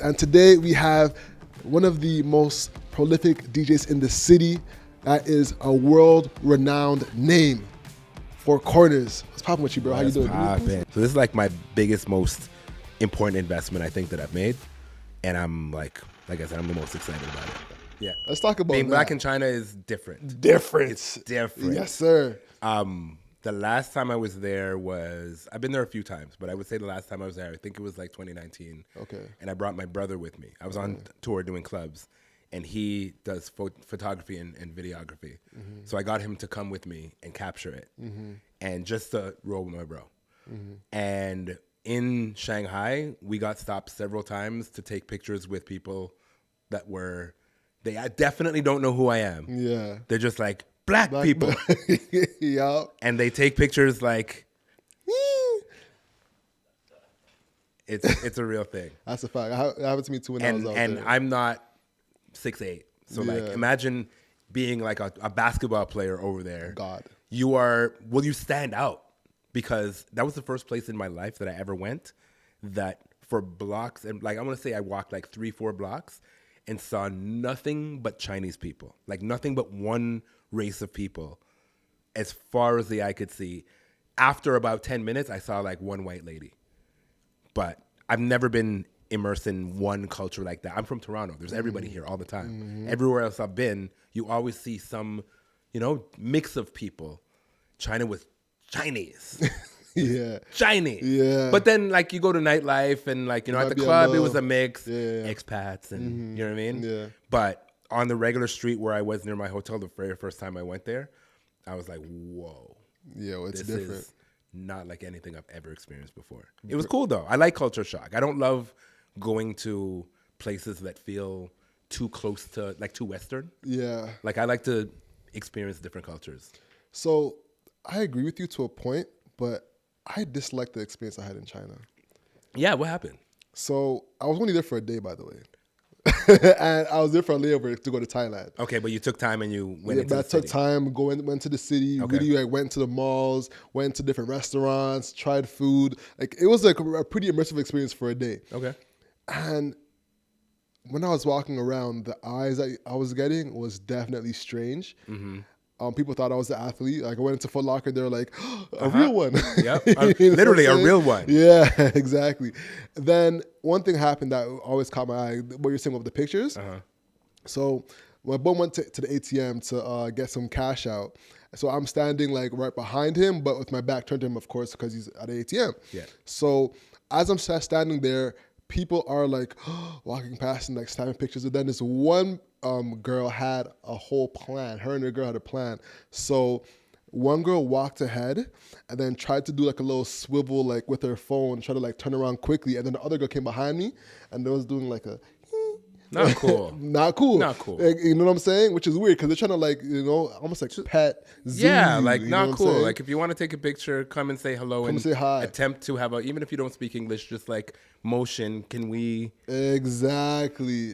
And today we have one of the most prolific DJs in the city. That is a world-renowned name. Four Corners. What's poppin' with you, bro? How you doing? So this is like my biggest, most important investment I think that I've made. And I'm like I said, I'm the most excited about it. Yeah. Let's talk about Being that. black in China is different. It's different. Yes, sir. The last time I was there I've been there a few times, but I would say the last time I was there, I think it was like 2019. Okay. And I brought my brother with me. I was on tour doing clubs, and he does photography and videography. Mm-hmm. So I got him to come with me and capture it, and just to roll with my bro. Mm-hmm. And in Shanghai, we got stopped several times to take pictures with people that I definitely don't know who I am. Yeah. They're just like, Black people. Yeah. And they take pictures like, it's a real thing. That's a fact. It happened to me too when I was out And there. I'm not 6'8". So like, imagine being like a basketball player over there. God. You stand out, because that was the first place in my life that I ever went that for blocks, and like, I want to say I walked like 3-4 blocks and saw nothing but Chinese people, like nothing but one race of people as far as the eye could see. After about 10 minutes, I saw like one white lady. But I've never been immersed in one culture like that. I'm from Toronto. There's everybody here all the time. Mm-hmm. Everywhere else I've been, you always see some, mix of people. China was Chinese. Yeah. Chinese. Yeah. But then like you go to nightlife and like, at the club, it was a mix. Yeah. Expats and you know what I mean? Yeah. But on the regular street where I was near my hotel, the very first time I went there, I was like, whoa. Yeah, it's this different. Is not like anything I've ever experienced before. It was cool though. I like culture shock. I don't love going to places that feel too close to, like too Western. Yeah. Like I like to experience different cultures. So I agree with you to a point, but I dislike the experience I had in China. Yeah, what happened? So I was only there for a day, by the way. And I was there for a layover to go to Thailand. Okay, but you took time and you went into the city. I took time, went to the city, Okay. really went to the malls, went to different restaurants, tried food. Like it was like a pretty immersive experience for a day. Okay. And when I was walking around, the eyes I was getting was definitely strange. Mm-hmm. People thought I was the athlete. Like I went into Foot Locker, they were like, a real one. Yep, literally a real one. Yeah, exactly. Then one thing happened that always caught my eye, what you're saying with the pictures. Uh-huh. So my bum went to the ATM to get some cash out. So I'm standing like right behind him, but with my back turned to him, of course, because he's at the ATM. Yeah. So as I'm standing there, people are like walking past and like snapping pictures. And then this one girl had a whole plan. Her and the girl had a plan. So one girl walked ahead and then tried to do like a little swivel like with her phone, try to like turn around quickly. And then the other girl came behind me and they was doing like a Not cool. Not cool. Like, you know what I'm saying? Which is weird because they're trying to like, almost like pet, zoom yeah, you, like you know not cool. Like if you want to take a picture, come and say hello and say hi. Attempt to have even if you don't speak English, just like motion. Can we? Exactly.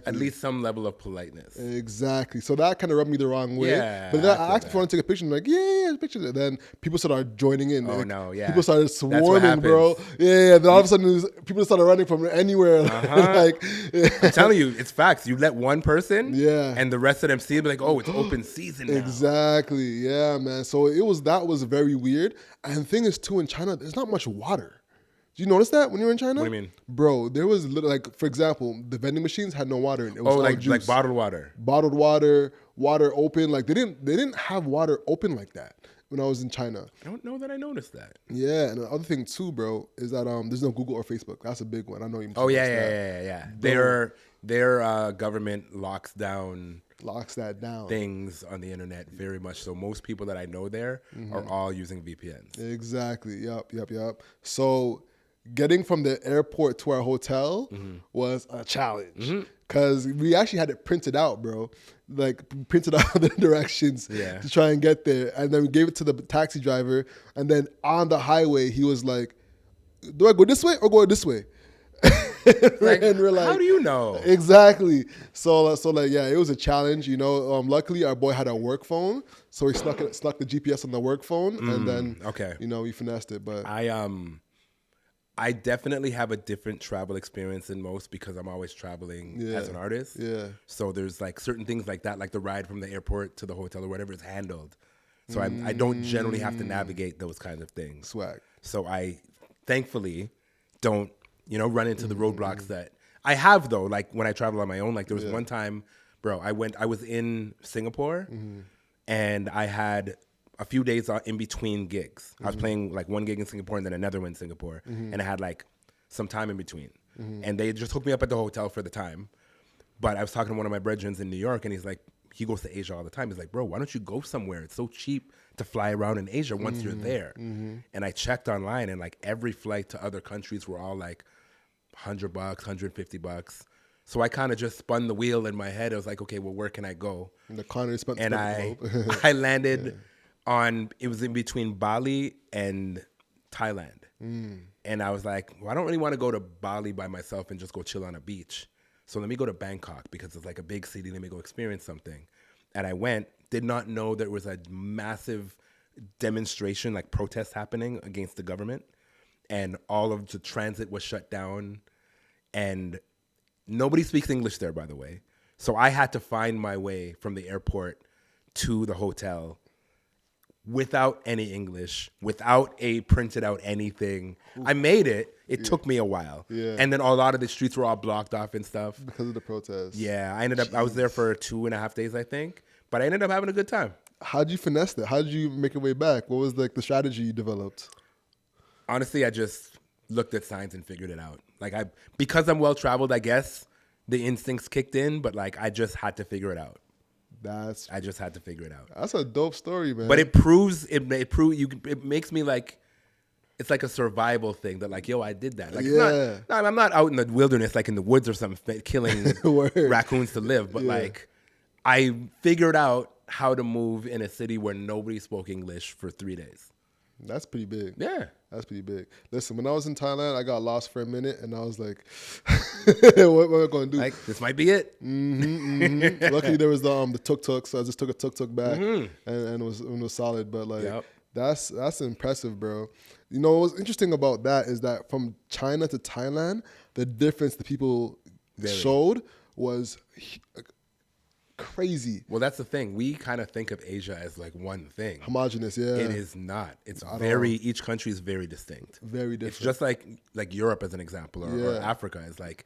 At least some level of politeness. Exactly. So that kind of rubbed me the wrong way. Yeah. But then I asked if I want to take a picture. I'm like, yeah, picture. And then people started joining in. Oh like, no, yeah. People started swarming, bro. Yeah. Then all of a sudden, people started running from anywhere. Like, I'm telling you, it's facts. You let one person, yeah, and the rest of them see it, be like, oh, it's open season now. Exactly. Yeah, man. So that was very weird. And the thing is, too, in China, there's not much water. Did you notice that when you were in China? What do you mean? Bro, there was like, for example, the vending machines had no water in it. It was all like juice. bottled water. Bottled water, water open. Like they didn't have water open like that when I was in China. I don't know that I noticed that. Yeah, and the other thing too, bro, is that there's no Google or Facebook. That's a big one. I know you. Oh yeah. Their government locks that down things on the internet very much. So most people that I know there are all using VPNs. Exactly. Yep. So getting from the airport to our hotel was a challenge because we actually had it printed out, bro. Like printed out the directions to try and get there. And then we gave it to the taxi driver. And then on the highway, he was like, do I go this way or go this way? Like, and we're like, how do you know? Exactly. So like, yeah, it was a challenge, luckily our boy had a work phone. So he snuck the GPS on the work phone and then, we finessed it. But I definitely have a different travel experience than most because I'm always traveling as an artist. Yeah. So there's like certain things like that, like the ride from the airport to the hotel or whatever is handled. So I don't generally have to navigate those kinds of things. Swag. So I thankfully don't, run into the roadblocks that I have though. Like when I travel on my own, like there was one time, bro, I was in Singapore and I had a few days in between gigs. I was playing like one gig in Singapore and then another one in Singapore. And I had like some time in between. And they just hooked me up at the hotel for the time. But I was talking to one of my brethren in New York and he's like, he goes to Asia all the time. He's like, bro, why don't you go somewhere? It's so cheap to fly around in Asia once you're there. And I checked online and like every flight to other countries were all like $100, $150. So I kind of just spun the wheel in my head. I was like, okay, well, where can I go? And I landed it was in between Bali and Thailand. And I was like, well, I don't really want to go to Bali by myself and just go chill on a beach. So let me go to Bangkok because it's like a big city. Let me go experience something. And I went, did not know there was a massive demonstration, like protest happening against the government. And all of the transit was shut down. And nobody speaks English there, by the way. So I had to find my way from the airport to the hotel without any English, without a printed out anything. I made it. It took me a while. Yeah. And then a lot of the streets were all blocked off and stuff. Because of the protests. Yeah. I was there for 2.5 days, I think. But I ended up having a good time. How'd you finesse that? How did you make your way back? What was like the strategy you developed? Honestly, I just looked at signs and figured it out. Like because I'm well traveled, I guess the instincts kicked in, but like I just had to figure it out. I just had to figure it out. That's a dope story, man. But it makes me like, it's like a survival thing that like, yo, I did that. Like, I'm not out in the wilderness, like in the woods or something, killing raccoons to live. But like, I figured out how to move in a city where nobody spoke English for 3 days. That's pretty big. Yeah. That's pretty big. Listen, when I was in Thailand, I got lost for a minute, and I was like, what am I going to do? Like, this might be it. Luckily, there was the tuk-tuk, so I just took a tuk-tuk back, and it was solid. But, like, that's impressive, bro. You know, what's interesting about that is that from China to Thailand, the difference the people showed was crazy. Well, that's the thing. We kind of think of Asia as like one thing. Homogenous, yeah. It is not. It's each country is very distinct. Very different. It's just like Europe as an example or Africa is like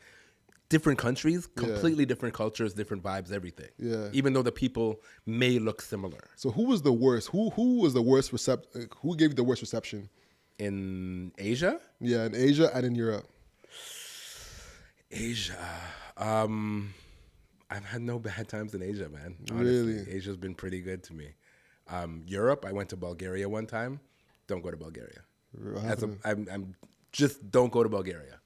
different countries, completely different cultures, different vibes, everything. Yeah. Even though the people may look similar. So who was the worst? Who was the worst who gave you the worst reception? In Asia? Yeah, in Asia and in Europe. Asia. I've had no bad times in Asia, man. Honestly. Really? Asia's been pretty good to me. Europe, I went to Bulgaria one time. Don't go to Bulgaria. I'm just don't go to Bulgaria.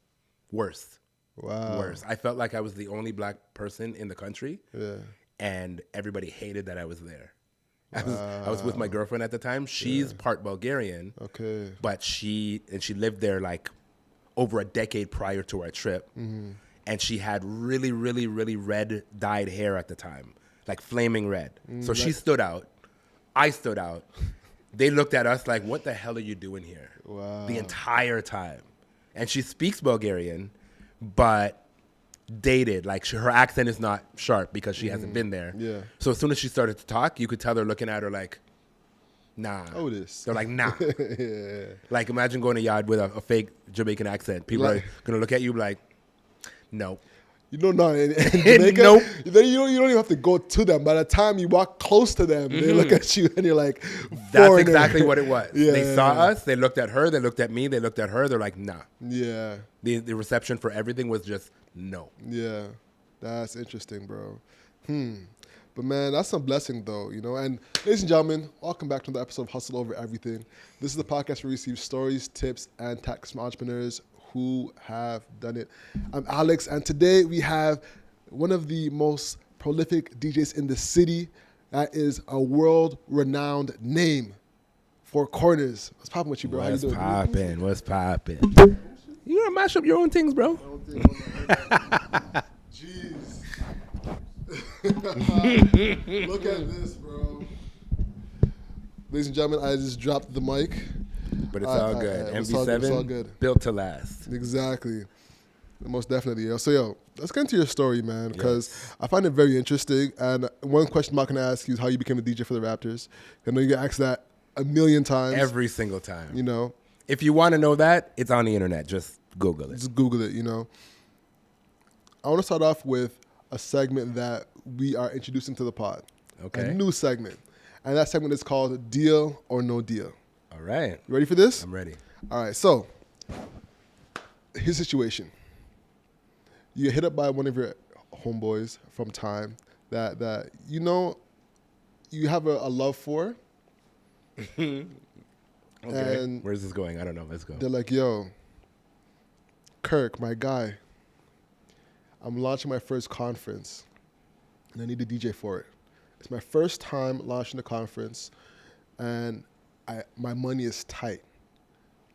Worst. Wow. Worst. I felt like I was the only black person in the country. Yeah. And everybody hated that I was there. Wow. I was with my girlfriend at the time. She's part Bulgarian. Okay. But she lived there like over a decade prior to our trip. Mm-hmm. And she had really, really, really red dyed hair at the time, like flaming red. So she stood out. I stood out. They looked at us like, what the hell are you doing here? Wow. The entire time. And she speaks Bulgarian, but dated. Like her accent is not sharp because she hasn't been there. Yeah. So as soon as she started to talk, you could tell they're looking at her like, nah. Otis. They're like, nah. Yeah. Like imagine going to Yard with a fake Jamaican accent. People are going to look at you like, no. You don't know. In Jamaica, nope. Then you don't even have to go to them. By the time you walk close to them, they look at you and you're like, that's exactly what it was. Yeah, they saw us. They looked at her. They looked at me. They looked at her. They're like, nah. Yeah. The reception for everything was just no. Yeah. That's interesting, bro. But man, that's a blessing though, you know. And ladies and gentlemen, welcome back to the episode of Hustle Over Everything. This is the podcast where we receive stories, tips, and tactics from entrepreneurs who have done it. I'm Alex, and today we have one of the most prolific DJs in the city. That is a world-renowned name. Four Corners. What's popping with you, bro? What's popping? What's popping? You gonna mash up your own things, bro? Jeez. Look at this, bro. Ladies and gentlemen, I just dropped the mic. but it's all good. It's all good. It's all MV7 good. built to last. Exactly. Most definitely. Yo. So, let's get into your story, man, because Yes. I find it very interesting. And one question I'm not going to ask you is how you became a DJ for the Raptors. I know you get asked that a million times. Every single time. You know, If you want to know that, it's on the internet. Just Google it. just Google it, you know. I want to start off with a segment that we are introducing to the pod. Okay. A new segment. And that segment is called Deal or No Deal. All right. You ready for this? I'm ready. All right, so here's the situation. You get hit up by one of your homeboys from time that you know you have a love for. Okay. And where's this going? I don't know. Let's go. they're like, yo, Kirk, my guy, I'm launching my first conference and I need a DJ for it. It's my first time launching a conference and my money is tight.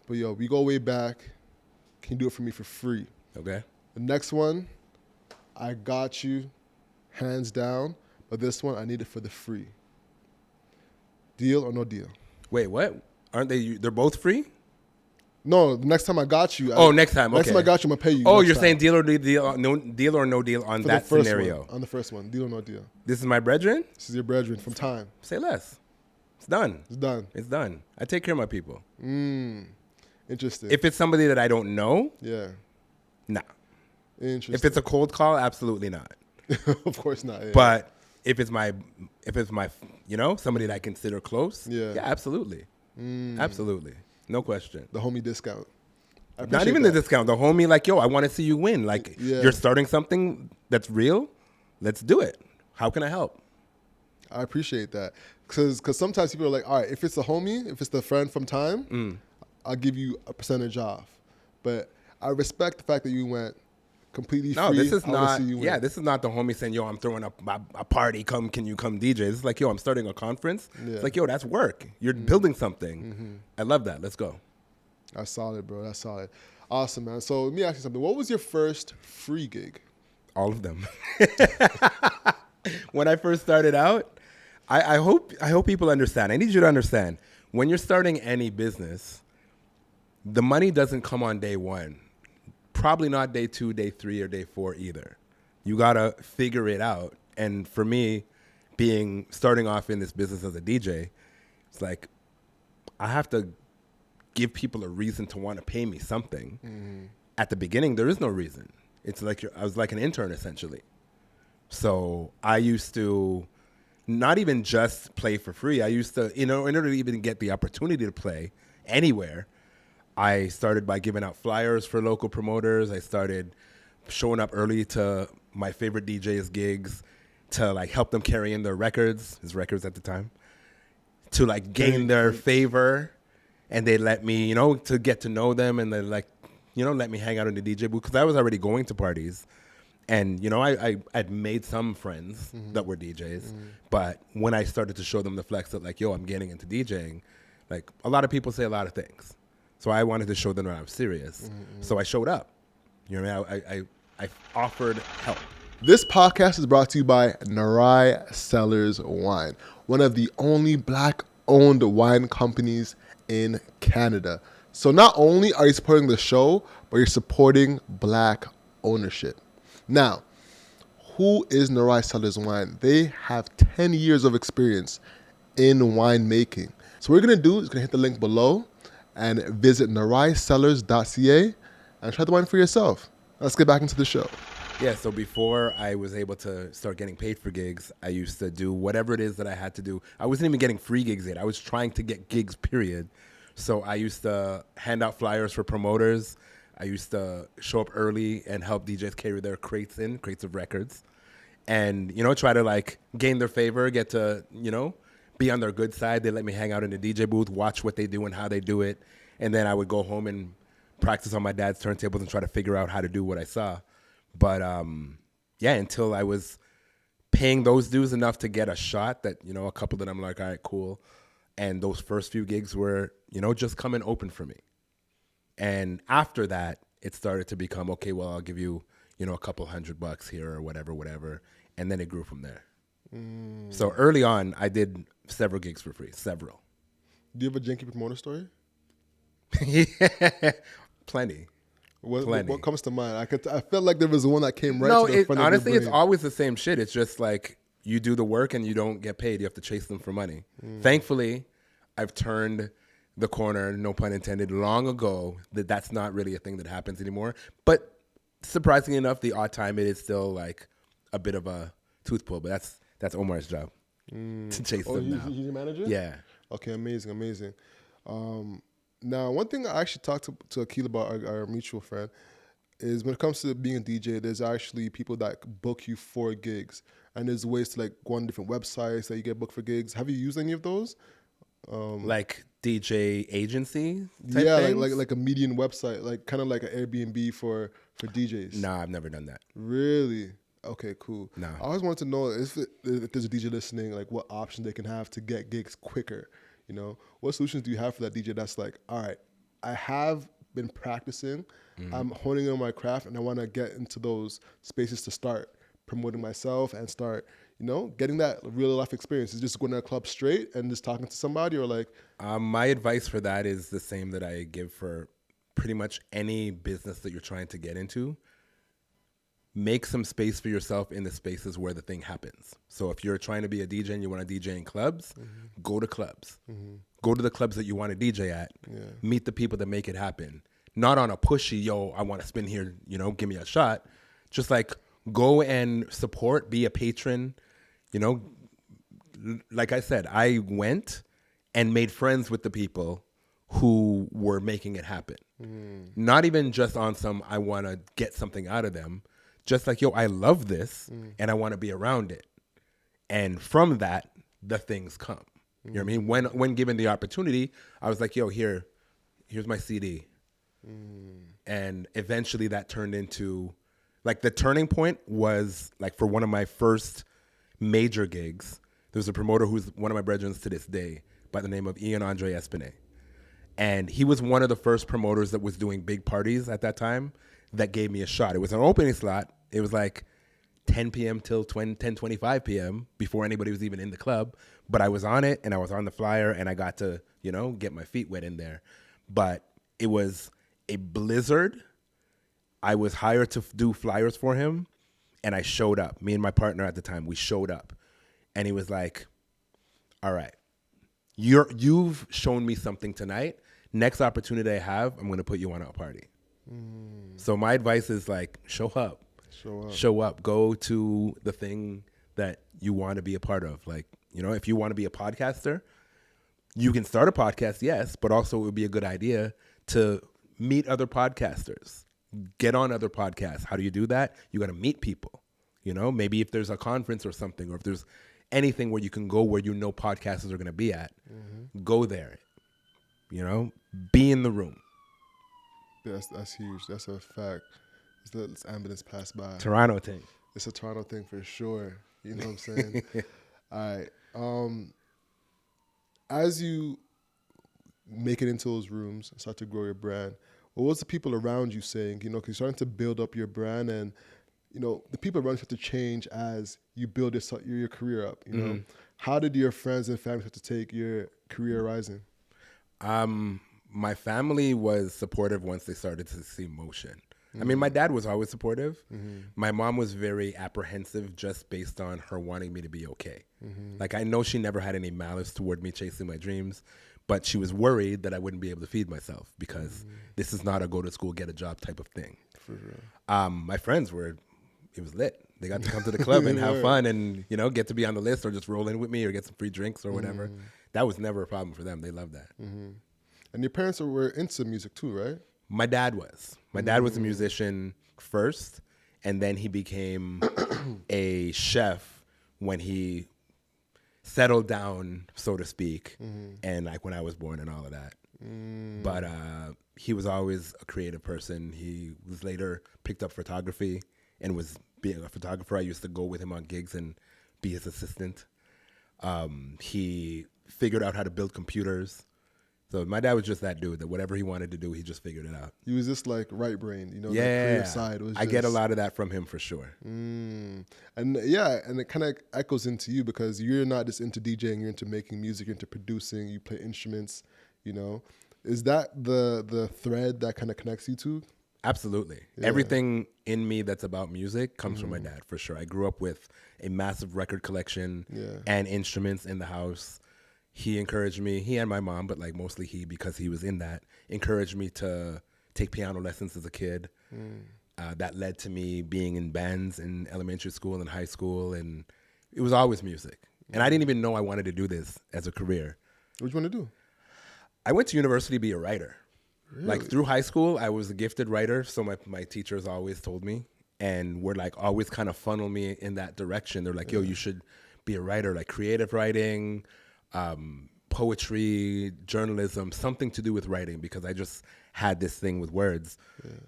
But yo, we go way back. Can you do it for me for free? Okay. The next one, I got you, hands down. But this one, I need it for the free. Deal or no deal? Wait, what? Aren't they? They're both free? No, the next time I got you. Next time. Okay. Next time I got you, I'm gonna pay you. Oh, next you're time. saying deal or no deal? No deal or no deal on For that the first scenario. one, on the first one, deal or no deal. This is my brethren. This is your brethren from time. Say less. It's done. It's done. It's done. I take care of my people. Interesting. If it's somebody that I don't know, yeah. nah. Interesting. If it's a cold call, absolutely not. Of course not. Yeah. But if it's my, somebody that I consider close, Yeah. absolutely, absolutely, no question. the homie discount. I Not appreciate even that. the discount. The homie, like, yo, I want to see you win. Like, Yeah. you're starting something that's real. Let's do it. How can I help? I appreciate that because sometimes people are like, all right, if it's the homie, if it's the friend from time, I'll give you a percentage off. But I respect the fact that you went completely No, free. this is I wanna not. see you win. Yeah, this is not the homie saying, "Yo, I'm throwing up a party. Can you come DJ?" This is like, "Yo, I'm starting a conference." Yeah. It's like, "Yo, that's work. You're building something." I love that. Let's go. That's solid, bro. That's solid. Awesome, man. So let me ask you something. What was your first free gig? All of them. When I first started out, I hope people understand. I need you to understand. When you're starting any business, the money doesn't come on day one. Probably not day 2, day 3, or day 4 either. You gotta figure it out. And for me, starting off in this business as a DJ, it's like I have to give people a reason to want to pay me something. At the beginning, there is no reason. It's like I was like an intern essentially. So I used to not even just play for free. I used to, in order to even get the opportunity to play anywhere, I started by giving out flyers for local promoters. I started showing up early to my favorite DJs' gigs to like help them carry in their records, his records at the time, to like gain their favor. And they let me, to get to know them, and they like, let me hang out in the DJ booth because I was already going to parties. And, I'd made some friends that were DJs. But when I started to show them the flex that like, yo, I'm getting into DJing, like a lot of people say a lot of things. So I wanted to show them that I was serious. So I showed up. You know what I mean? I offered help. This podcast is brought to you by Narai Cellars Wine, one of the only Black-owned wine companies in Canada. So not only are you supporting the show, but you're supporting Black ownership. Now, who is Narai Cellars Wine? They have 10 years of experience in winemaking. So what we're going to do is going to hit the link below and visit naraicellars.ca and try the wine for yourself. Let's get back into the show. Yeah, so before I was able to start getting paid for gigs, I used to do whatever it is that I had to do. I wasn't even getting free gigs yet. I was trying to get gigs, period. So I used to hand out flyers for promoters. I used to show up early and help DJs carry their crates of records. And, try to like gain their favor, get to, be on their good side. They let me hang out in the DJ booth, watch what they do and how they do it. And then I would go home and practice on my dad's turntables and try to figure out how to do what I saw. But, until I was paying those dues enough to get a shot that, a couple that I'm like, all right, cool. And those first few gigs were, just coming open for me. And after that, it started to become, okay, well, I'll give you, a couple $100 here or whatever. And then it grew from there. So early on, I did several gigs for free, several. Do you have a janky promoter story? Plenty. What comes to mind? I felt like there was one that came right No, to the front honestly, of your it's brain. always the same shit. It's just like you do the work and you don't get paid. You have to chase them for money. Thankfully, I've turned the corner, no pun intended, long ago that's not really a thing that happens anymore. But surprisingly enough, the odd time it is still like a bit of a tooth pull. But that's Omar's job to chase them now. He's your manager? Yeah. Okay, amazing. Now, one thing I actually talked to Akil about, our mutual friend, is when it comes to being a DJ, there's actually people that book you for gigs. And there's ways to like go on different websites that you get booked for gigs. Have you used any of those? Like DJ agency type Yeah, things? like a median website, like kind of like an Airbnb for DJs. Nah, I've never done that. Really? Okay, cool. No. I always wanted to know if there's a DJ listening, like what options they can have to get gigs quicker. You know, what solutions do you have for that DJ that's like, all right, I have been practicing, I'm honing in on my craft, and I want to get into those spaces to start promoting myself and start, getting that real life experience. Is just going to a club straight and just talking to somebody, or like? My advice for that is the same that I give for pretty much any business that you're trying to get into. Make some space for yourself in the spaces where the thing happens. So if you're trying to be a DJ and you want to DJ in clubs, go to clubs. Go to the clubs that you want to DJ at. Yeah. Meet the people that make it happen. Not on a pushy, I want to spin here, give me a shot. Just like go and support, be a patron. Like I said, I went and made friends with the people who were making it happen. Not even just on some, I want to get something out of them. Just like, I love this and I want to be around it. And from that, the things come. You know what I mean? When given the opportunity, I was like, here's my CD. And eventually that turned into, like the turning point was like for one of my first major gigs, there was a promoter who's one of my brethren to this day by the name of Ian Andre Espinay. And he was one of the first promoters that was doing big parties at that time that gave me a shot. It was an opening slot. It was like 10 p.m. till 10:25 p.m. before anybody was even in the club. But I was on it and I was on the flyer and I got to, get my feet wet in there. But it was a blizzard. I was hired to do flyers for him and I showed up. Me and my partner at the time, we showed up. And he was like, all right, you've shown me something tonight. Next opportunity I have, I'm going to put you on a party. So my advice is like, show up. Go to the thing that you want to be a part of. Like, if you want to be a podcaster, you can start a podcast, yes, but also it would be a good idea to meet other podcasters, get on other podcasts. How do you do that? You got to meet people, maybe if there's a conference or something, or if there's anything where you can go where podcasters are going to be at, go there, be in the room. That's huge. That's a fact. This ambulance passed by. Toronto thing. It's a Toronto thing for sure. You know what I'm saying? All right. As you make it into those rooms, start to grow your brand, what was the people around you saying? Because you're starting to build up your brand, and the people around you have to change as you build your career up. How did your friends and family have to take your career rising? My family was supportive once they started to see motion. I mean, my dad was always supportive. My mom was very apprehensive just based on her wanting me to be okay. Like, I know she never had any malice toward me chasing my dreams, but she was worried that I wouldn't be able to feed myself because this is not a go to school, get a job type of thing. For sure. My friends it was lit. They got to come to the club and have fun and, get to be on the list or just roll in with me or get some free drinks or whatever. That was never a problem for them. They loved that. And your parents were into music too, right? My dad was. My dad was a musician first, and then he became a chef when he settled down, so to speak, and like when I was born and all of that. But he was always a creative person. He was later picked up photography and was being a photographer. I used to go with him on gigs and be his assistant. He figured out how to build computers. So my dad was just that dude that whatever he wanted to do, he just figured it out. He was just like right brain, that creative side was. I get a lot of that from him for sure. And it kind of echoes into you because you're not just into DJing, you're into making music, you're into producing, you play instruments, Is that the thread that kind of connects you two? Absolutely. Yeah. Everything in me that's about music comes from my dad, for sure. I grew up with a massive record collection and instruments in the house. He encouraged me, he and my mom, but like mostly he, because he was in that, encouraged me to take piano lessons as a kid. That led to me being in bands in elementary school and high school, and it was always music. And I didn't even know I wanted to do this as a career. What do you want to do? I went to university to be a writer. Really? Like through high school, I was a gifted writer, so my teachers always told me, and were like always kind of funnel me in that direction. They're like, yo, you should be a writer, like creative writing, poetry, journalism, something to do with writing, because I just had this thing with words.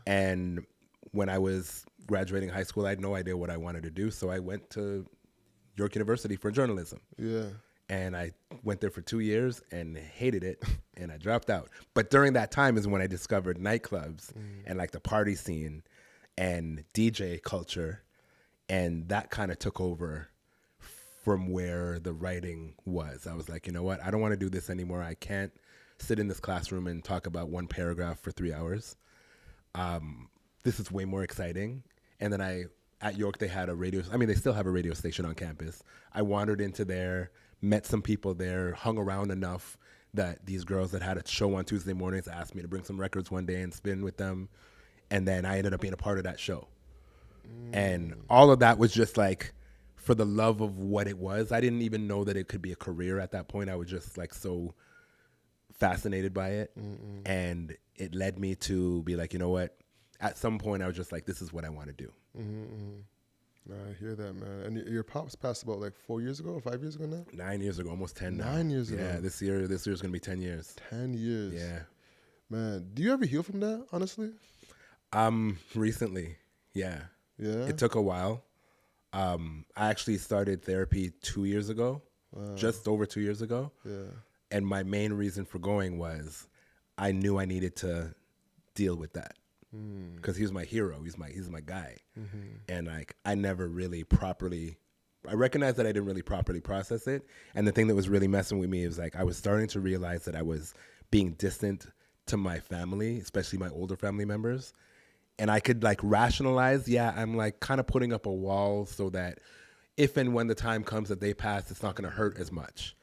And when I was graduating high school, I had no idea what I wanted to do, so I went to York University for journalism. Yeah. And I went there for 2 years and hated it, and I dropped out. But during that time is when I discovered nightclubs and like the party scene and DJ culture, and that kind of took over from where the writing was. I was like, you know what? I don't want to do this anymore. I can't sit in this classroom and talk about one paragraph for 3 hours. This is way more exciting. And then at York, they had they still have a radio station on campus. I wandered into there, met some people there, hung around enough that these girls that had a show on Tuesday mornings asked me to bring some records one day and spin with them. And then I ended up being a part of that show. And all of that was just like for the love of what it was. I didn't even know that it could be a career at that point. I was just like so fascinated by it. And it led me to be like, you know what? At some point, I was just like, this is what I want to do. I hear that, man. And your pops passed about like 4 years ago or 5 years ago now? 9 years ago, almost 10 now. 9 years ago. Yeah, this year's going to be 10 years. 10 years. Yeah. Man, do you ever heal from that, honestly? Recently, yeah. Yeah? It took a while. I actually started therapy 2 years ago, just over 2 years ago. Yeah. And my main reason for going was I knew I needed to deal with that. Because he was my hero. He's my guy. And like I never really I recognized that I didn't really properly process it. And the thing that was really messing with me is like I was starting to realize that I was being distant to my family, especially my older family members. And I could like rationalize, I'm like kind of putting up a wall so that if and when the time comes that they pass, it's not going to hurt as much.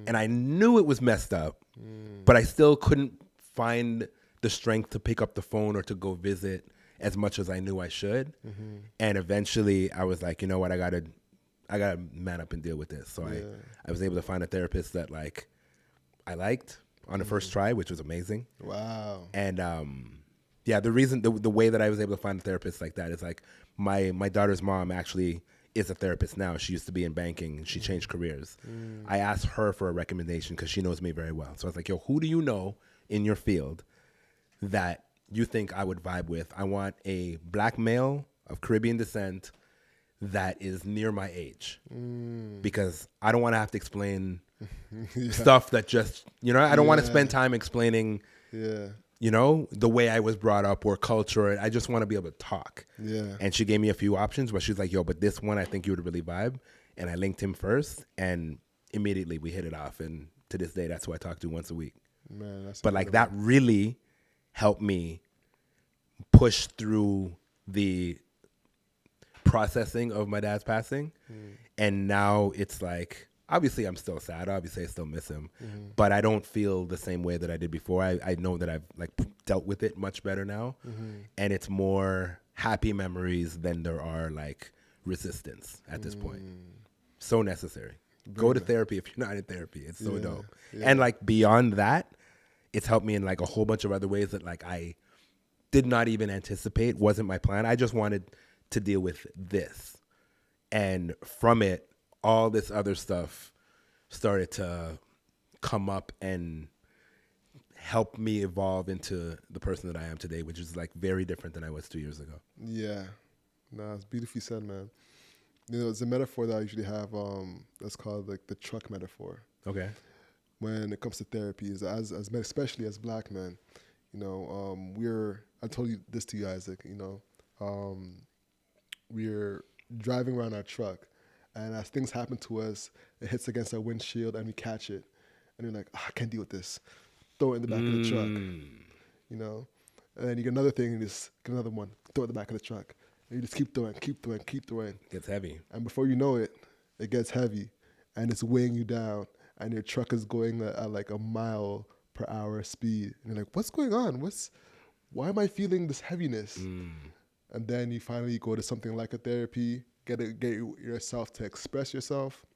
And I knew it was messed up, but I still couldn't find the strength to pick up the phone or to go visit as much as I knew I should. And eventually I was like, you know what, I gotta man up and deal with this. So I was able to find a therapist that like I liked on the first try, which was amazing. Wow. And the reason the way that I was able to find a therapist like that is like my daughter's mom actually is a therapist now. She used to be in banking. She changed careers. I asked her for a recommendation because she knows me very well. So I was like, yo, who do you know in your field that you think I would vibe with? I want a black male of Caribbean descent that is near my age, because I don't want to have to explain stuff that just, I don't want to spend time explaining, the way I was brought up or culture. I just want to be able to talk. And she gave me a few options, but she's like, yo, but this one, I think you would really vibe. And I linked him first, and immediately we hit it off. And to this day, that's who I talk to once a week. Man, that's but like that really helped me push through the processing of my dad's passing. And now it's like, obviously I'm still sad. Obviously I still miss him, but I don't feel the same way that I did before. I know that I've like dealt with it much better now. And it's more happy memories than there are like resistance at this point. So necessary. Go to therapy if you're not in therapy. It's so dope. And like beyond that, it's helped me in like a whole bunch of other ways that like I did not even anticipate. Wasn't my plan. I just wanted to deal with this. And from it, all this other stuff started to come up and help me evolve into the person that I am today, which is like very different than I was 2 years ago. Yeah. No, it's beautifully said, man. It's a metaphor that I usually have that's called like the truck metaphor. Okay. When it comes to therapy, is as especially as black men, I told you this to you, Isaac, we're driving around our truck, and as things happen to us, it hits against our windshield and we catch it, and you're like, I can't deal with this. throw it in the back of the truck. You know, and then you get another thing, and just get another one, throw it in the back of the truck. And you just keep throwing. Gets heavy. And before you know it, it gets heavy, and it's weighing you down, and your truck is going at like a mile per hour speed. And you're like, what's going on? Why am I feeling this heaviness? And then you finally go to something like a therapy, get yourself to express yourself,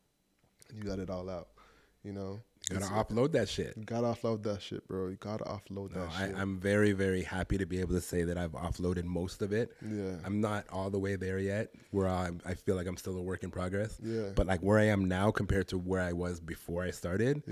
and you let it all out, you know? You gotta offload that shit. You gotta offload that shit, bro. You gotta offload that shit. I'm very, very happy to be able to say that I've offloaded most of it. Yeah. I'm not all the way there yet, where I feel like I'm still a work in progress. Yeah. But like where I am now compared to where I was before I started,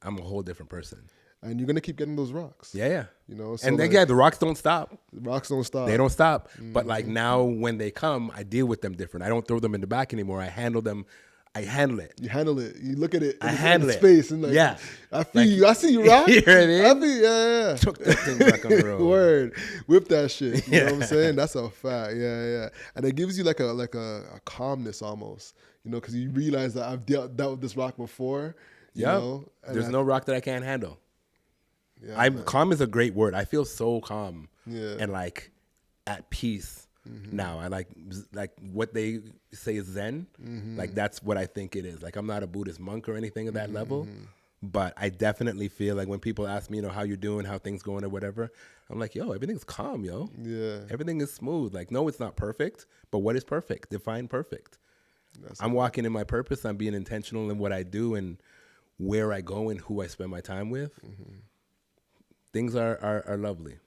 I'm a whole different person. And you're gonna keep getting those rocks. Yeah. You know, so and then, like, the rocks don't stop. the rocks don't stop. They don't stop. But like now when they come, I deal with them different. I don't throw them in the back anymore. I handle them. I handle it. You handle it. You look at it. I handle it. Space and like, yeah. I feel you. I see you, rock. You know what I mean? I feel, yeah. Took that thing back on the road. Word. Whip that shit. You know what I'm saying? That's a fact. Yeah. And it gives you like a calmness almost. You know, because you realize that I've dealt with this rock before. You know? And There's no rock that I can't handle. Yeah, calm is a great word. I feel so calm. Yeah. And like at peace. Now I like what they say is Zen. Like that's what I think it is. Like I'm not a Buddhist monk or anything at that level, but I definitely feel like when people ask me, you know, how you're doing, how things going or whatever, I'm like, yo, everything's calm, yo. Yeah. Everything is smooth. Like, no, it's not perfect, but what is perfect? Define perfect. I'm walking in my purpose. I'm being intentional in what I do and where I go and who I spend my time with. Things are lovely.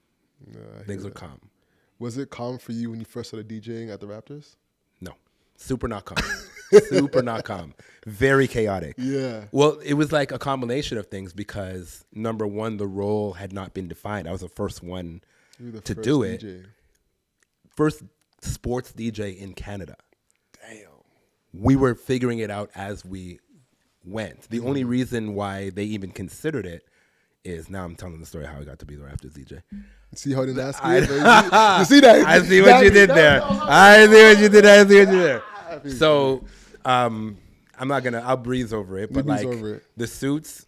Yeah, Things are calm. Was it calm for you when you first started DJing at the Raptors? No. Super not calm. Super not calm. Very chaotic. Yeah. Well, it was like a combination of things because, number one, the role had not been defined. I was the first one to do it. DJ. First sports DJ in Canada. Damn. We were figuring it out as we went. The only reason why they even considered it is, now I'm telling the story how I got to be the Raptors DJ. See how I didn't ask you? You see that? I see what you did there. I see what you did there. So, I'm not gonna. I'll breeze over it. But like the suits,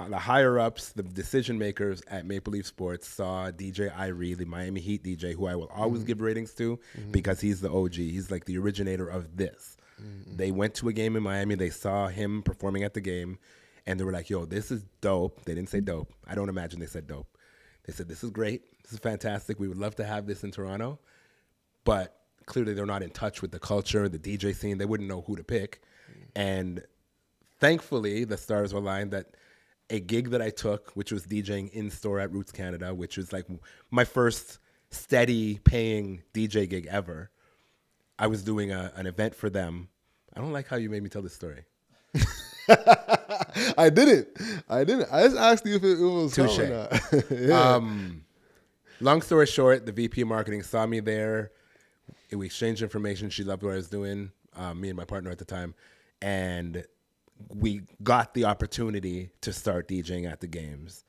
the higher ups, the decision makers at Maple Leaf Sports saw DJ Irie, the Miami Heat DJ, who I will always give ratings to because he's the OG. He's like the originator of this. They went to a game in Miami. They saw him performing at the game, and they were like, "Yo, this is dope." They didn't say dope. I don't imagine they said dope. They said, "This is great. This is fantastic. We would love to have this in Toronto." But clearly they're not in touch with the culture, the DJ scene. They wouldn't know who to pick. And thankfully, the stars were aligned that a gig that I took, which was DJing in-store at Roots Canada, which was like my first steady paying DJ gig ever. I was doing an event for them. I don't like how you made me tell this story. I didn't. I just asked you if it was Touche. or not. Yeah. Long story short, the VP of marketing saw me there. We exchanged information. She loved what I was doing, me and my partner at the time. And we got the opportunity to start DJing at the games.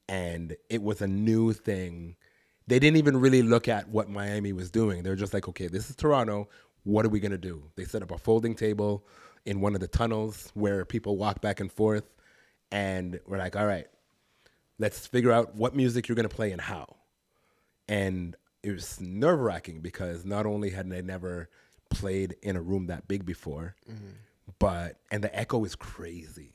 And it was a new thing. They didn't even really look at what Miami was doing. They were just like, okay, this is Toronto. What are we going to do? They set up a folding table in one of the tunnels where people walk back and forth. And we're like, all right, let's figure out what music you're going to play and how. And it was nerve-wracking because not only had I never played in a room that big before, and the echo is crazy.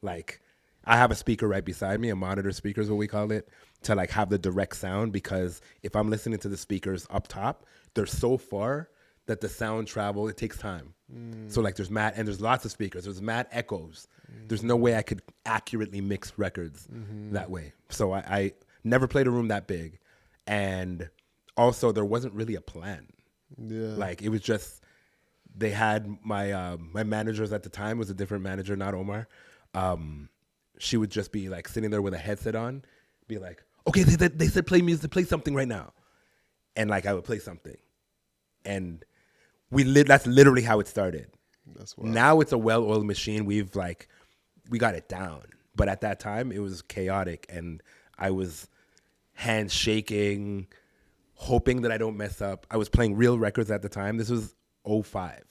Like, I have a speaker right beside me, a monitor speaker is what we call it, to like have the direct sound, because if I'm listening to the speakers up top, they're so far that the sound travel, it takes time. So like there's lots of speakers, there's mad echoes. There's no way I could accurately mix records that way. So I never played a room that big. And also there wasn't really a plan. Yeah. Like it was just, they had my managers at the time was a different manager, not Omar. She would just be like sitting there with a headset on, be like, okay, they said play music, play something right now. And like I would play something. And that's literally how it started. That's wild. Now it's a well-oiled machine. We got it down. But at that time it was chaotic and I was hands shaking, hoping that I don't mess up. I was playing real records at the time. This was 2005.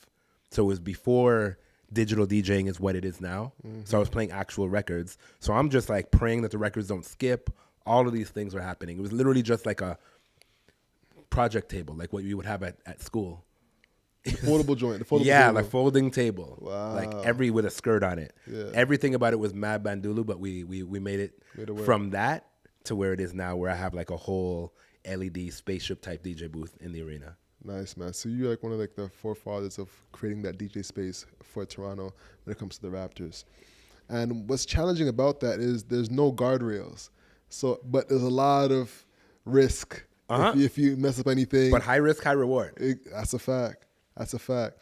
So it was before digital DJing is what it is now. So I was playing actual records. So I'm just like praying that the records don't skip. All of these things were happening. It was literally just like a project table, like what you would have at school. Foldable joint. The foldable Yeah, table. like folding table. Wow. Like with a skirt on it. Yeah. Everything about it was mad bandulu, but we made it work. from that to where it is now, where I have like a whole LED spaceship type DJ booth in the arena. Nice, man. So you're like one of like the forefathers of creating that DJ space for Toronto when it comes to the Raptors. And what's challenging about that is there's no guardrails. So, but there's a lot of risk if you mess up anything. But high risk, high reward. That's a fact. That's a fact.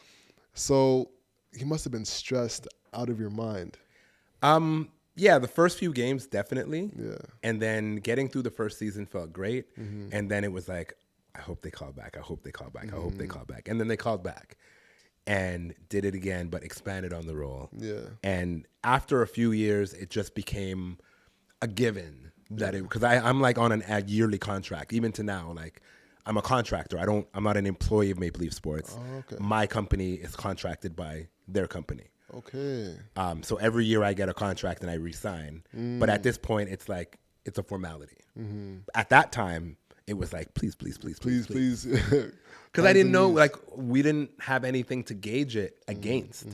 So you must have been stressed out of your mind. Yeah, the first few games, definitely. Yeah. And then getting through the first season felt great. And then it was like, I hope they call back. I hope they call back. I hope they call back. And then they called back and did it again, but expanded on the role. Yeah. And after a few years, it just became a given that because I'm like on a yearly contract, even to now, like I'm a contractor. I'm not an employee of Maple Leaf Sports. Oh, okay. My company is contracted by their company. Okay. So every year I get a contract and I resign. But at this point, it's like, it's a formality. At that time, it was like, please. Please. Because I didn't know, like, we didn't have anything to gauge it against.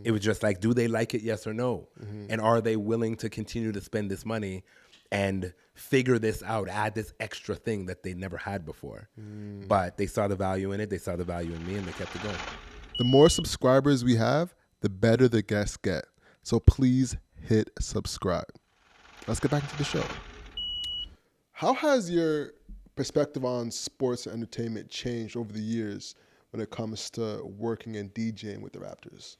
It was just like, do they like it, yes or no? And are they willing to continue to spend this money and figure this out, add this extra thing that they never had before? But they saw the value in it. They saw the value in me, and they kept it going. The more subscribers we have, the better the guests get. So please hit subscribe. Let's get back into the show. How has your perspective on sports and entertainment changed over the years when it comes to working and DJing with the Raptors?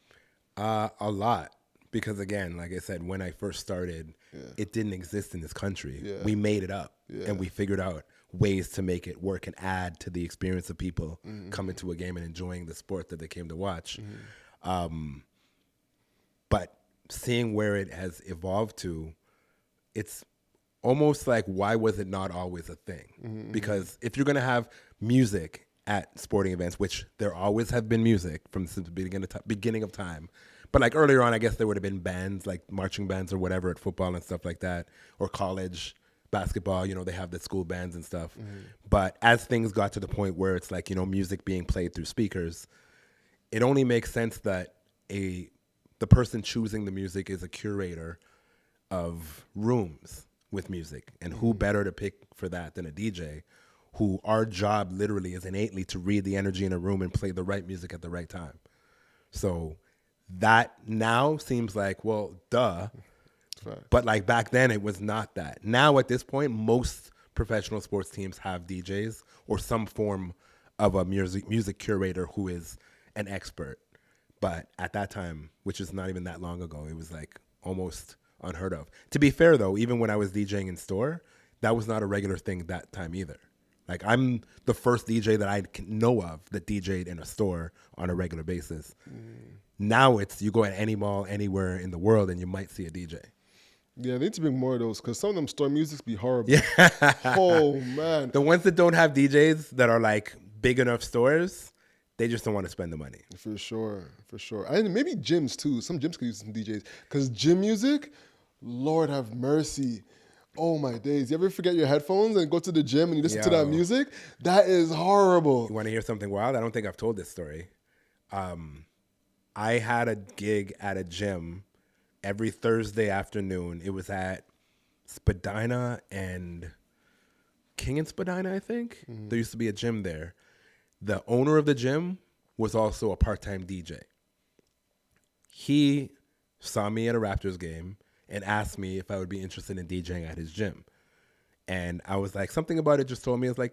A lot. Because again, like I said, when I first started, it didn't exist in this country. Yeah. We made it up Yeah. and we figured out ways to make it work and add to the experience of people coming to a game and enjoying the sport that they came to watch. But seeing where it has evolved to, it's almost like, why was it not always a thing? Because if you're going to have music at sporting events, which there always have been music since the beginning of time, but like earlier on, I guess there would have been bands, like marching bands or whatever at football and stuff like that, or college basketball, they have the school bands and stuff. But as things got to the point where it's like, music being played through speakers, it only makes sense that the person choosing the music is a curator of rooms with music. And who better to pick for that than a DJ, who our job literally is innately to read the energy in a room and play the right music at the right time. So that now seems like, well, duh. Right. But like back then, it was not that. Now at this point, most professional sports teams have DJs or some form of a music curator who is an expert. But at that time, which is not even that long ago, it was like almost unheard of. To be fair, though, even when I was DJing in store, that was not a regular thing that time either. Like, I'm the first DJ that I know of that DJ'd in a store on a regular basis. Now it's, you go at any mall anywhere in the world and you might see a DJ. Yeah, they need to bring more of those because some of them store musics be horrible. Yeah. Oh, man. The ones that don't have DJs that are like big enough stores, they just don't want to spend the money. For sure. And maybe gyms too. Some gyms could use some DJs because gym music, Lord have mercy. Oh my days. You ever forget your headphones and go to the gym and you listen to that music? That is horrible. You want to hear something wild? I don't think I've told this story. I had a gig at a gym every Thursday afternoon. It was at Spadina and King and Spadina, I think. There used to be a gym there. The owner of the gym was also a part-time DJ. He saw me at a Raptors game and asked me if I would be interested in DJing at his gym. And I was like, something about it just told me, I was like,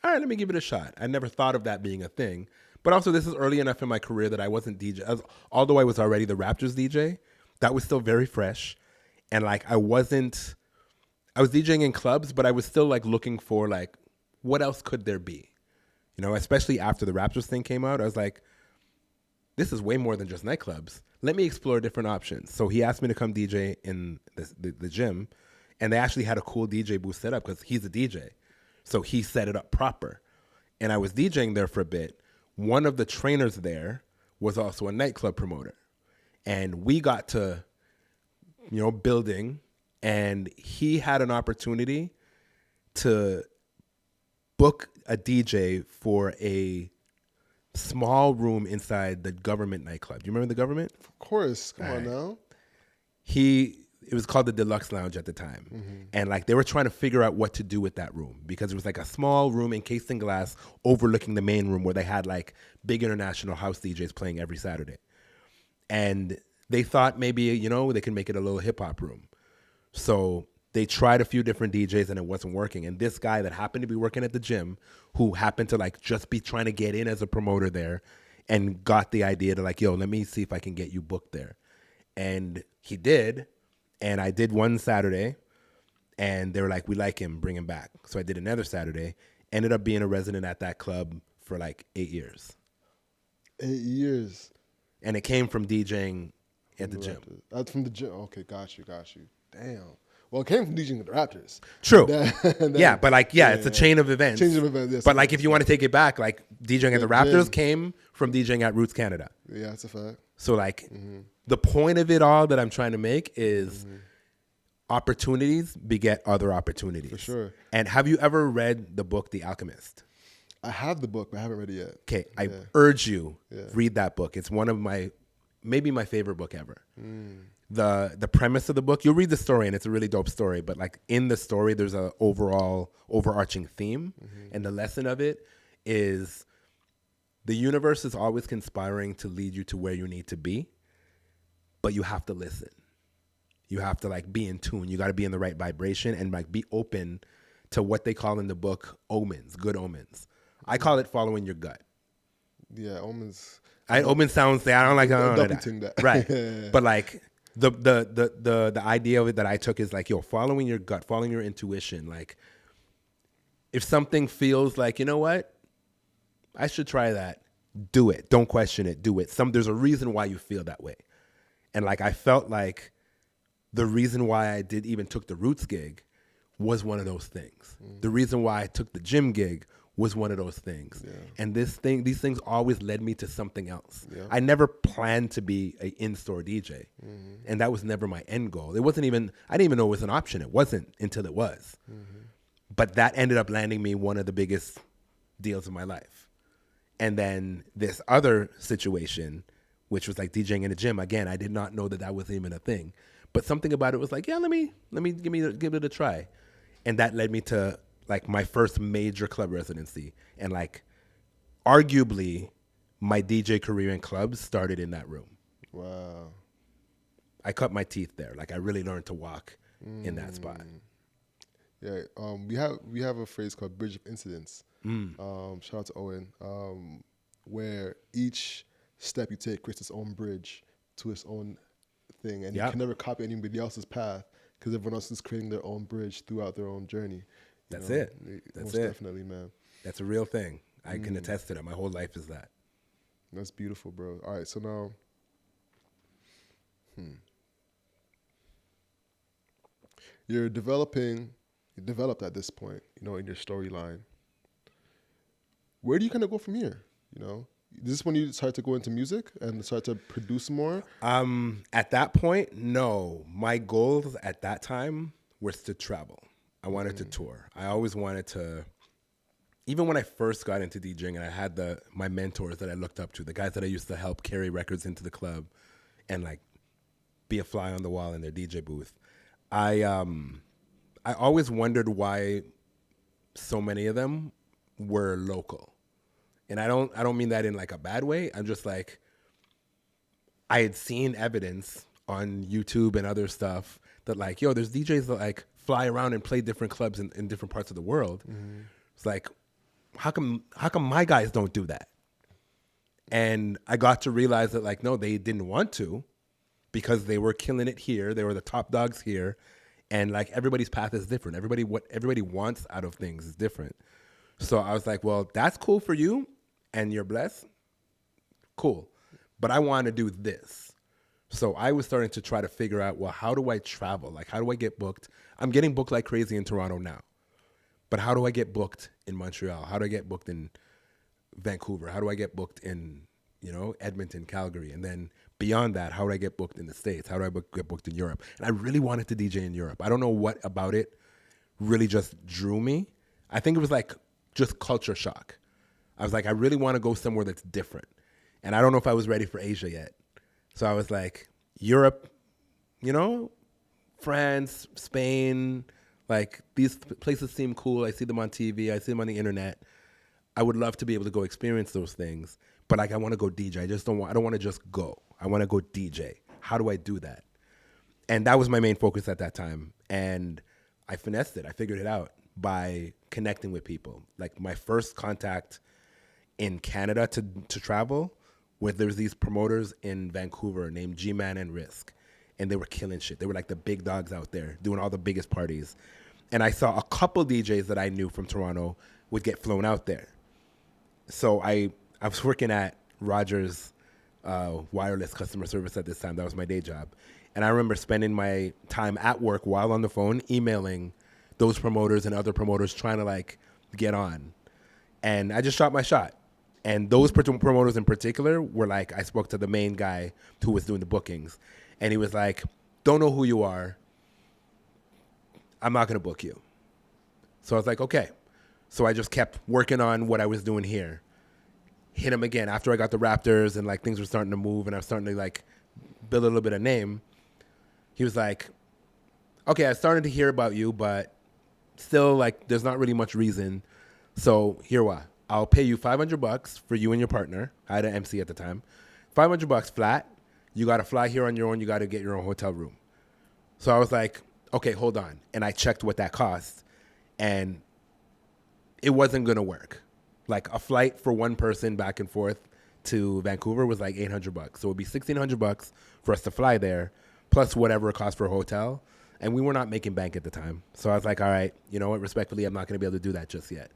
all right, let me give it a shot. I never thought of that being a thing. But also, this is early enough in my career that I wasn't DJ. Although I was already the Raptors DJ, that was still very fresh. And like, I was DJing in clubs, but I was still like looking for like, what else could there be? Especially after the Raptors thing came out, I was like, this is way more than just nightclubs. Let me explore different options. So he asked me to come DJ in the gym, and they actually had a cool DJ booth set up because he's a DJ. So he set it up proper. And I was DJing there for a bit. One of the trainers there was also a nightclub promoter. And we got to, building, and he had an opportunity to book a DJ for a small room inside the government nightclub. Do you remember the government? Of course. Come on now. It was called the Deluxe Lounge at the time. And like they were trying to figure out what to do with that room because it was like a small room encased in glass overlooking the main room where they had like big international house DJs playing every Saturday. And they thought maybe, they can make it a little hip hop room. So they tried a few different DJs and it wasn't working. And this guy that happened to be working at the gym, who happened to like just be trying to get in as a promoter there, and got the idea to like, yo, let me see if I can get you booked there. And he did. And I did one Saturday and they were like, we like him, bring him back. So I did another Saturday, ended up being a resident at that club for like 8 years. 8 years. And it came from DJing at the gym. That's from the gym. Okay, got you. Damn. Well, it came from DJing at the Raptors. True. It's a chain of events. Yes. But like, if you want to take it back, like DJing at the Raptors came from DJing at Roots Canada. Yeah, that's a fact. So like, the point of it all that I'm trying to make is opportunities beget other opportunities. For sure. And have you ever read the book, The Alchemist? I have the book, but I haven't read it yet. Okay, I urge you, read that book. It's one of maybe my favorite book ever. The premise of the book, you'll read the story and it's a really dope story, but like in the story, there's a overall overarching theme. And the lesson of it is the universe is always conspiring to lead you to where you need to be, but you have to listen. You have to like be in tune. You got to be in the right vibration and like be open to what they call in the book omens, good omens. I call it following your gut. Yeah, omens. Omens sounds. I don't like that. Right, but like the idea of it that I took is like, yo, following your gut, following your intuition. Like, if something feels like, you know what, I should try that. Do it. Don't question it. Do it. There's a reason why you feel that way, and like I felt like the reason why I took the Roots gig was one of those things. The reason why I took the gym gig was one of those things. Yeah. And these things always led me to something else. Yeah. I never planned to be an in-store DJ. And that was never my end goal. I didn't even know it was an option. It wasn't until it was. But that ended up landing me one of the biggest deals of my life. And then this other situation, which was like DJing in the gym, again, I did not know that was even a thing. But something about it was like, yeah, let me give it a try. And that led me to like my first major club residency. And like arguably my DJ career in clubs started in that room. Wow. I cut my teeth there. Like I really learned to walk in that spot. Yeah. We have a phrase called bridge of incidents. Shout out to Owen. Where each step you take creates its own bridge to its own thing. And you can never copy anybody else's path because everyone else is creating their own bridge throughout their own journey. That's it. Most definitely, man. That's a real thing. I can attest to that. My whole life is that. That's beautiful, bro. All right, so now, you developed at this point, in your storyline. Where do you kind of go from here? Is this when you start to go into music and start to produce more? At that point, no. My goals at that time was to travel. I wanted to tour. I always wanted to, even when I first got into DJing and I had my mentors that I looked up to, the guys that I used to help carry records into the club and like be a fly on the wall in their DJ booth. I always wondered why so many of them were local. And I don't mean that in like a bad way. I'm just like, I had seen evidence on YouTube and other stuff that like, yo, there's DJs that like fly around and play different clubs in different parts of the world. It's like, how come my guys don't do that? And I got to realize that like, no, they didn't want to because they were killing it here. They were the top dogs here. And like everybody's path is different. What everybody wants out of things is different. So I was like, well, that's cool for you and you're blessed. Cool. But I want to do this. So I was starting to try to figure out, well, how do I travel? Like, how do I get booked? I'm getting booked like crazy in Toronto now. But how do I get booked in Montreal? How do I get booked in Vancouver? How do I get booked in Edmonton, Calgary. And then beyond that, how would I get booked in the States? How do I get booked in Europe? And I really wanted to DJ in Europe. I don't know what about it really just drew me. I think it was like just culture shock. I was like, I really want to go somewhere that's different. And I don't know if I was ready for Asia yet. So I was like, Europe, France, Spain, like these places seem cool. I see them on TV. I see them on the internet. I would love to be able to go experience those things. But like, I want to go DJ. I don't want to just go. I want to go DJ. How do I do that? And that was my main focus at that time. And I finessed it. I figured it out by connecting with people. Like my first contact in Canada to travel, where there's these promoters in Vancouver named G-Man and Risk. And they were killing shit. They were like the big dogs out there doing all the biggest parties. And I saw a couple DJs that I knew from Toronto would get flown out there. So I was working at Rogers Wireless Customer Service at this time. That was my day job. And I remember spending my time at work while on the phone emailing those promoters and other promoters trying to like get on. And I just shot my shot. And those promoters in particular were like, I spoke to the main guy who was doing the bookings. And he was like, don't know who you are. I'm not going to book you. So I was like, okay. So I just kept working on what I was doing here. Hit him again after I got the Raptors and like things were starting to move and I was starting to like build a little bit of name. He was like, okay, I started to hear about you, but still like there's not really much reason. So here what? I'll pay you $500 for you and your partner. I had an MC at the time. $500 flat. You got to fly here on your own. You got to get your own hotel room. So I was like, okay, hold on. And I checked what that cost. And it wasn't going to work. Like a flight for one person back and forth to Vancouver was like $800. So it would be $1,600 for us to fly there, plus whatever it cost for a hotel. And we were not making bank at the time. So I was like, all right, you know what? Respectfully, I'm not going to be able to do that just yet.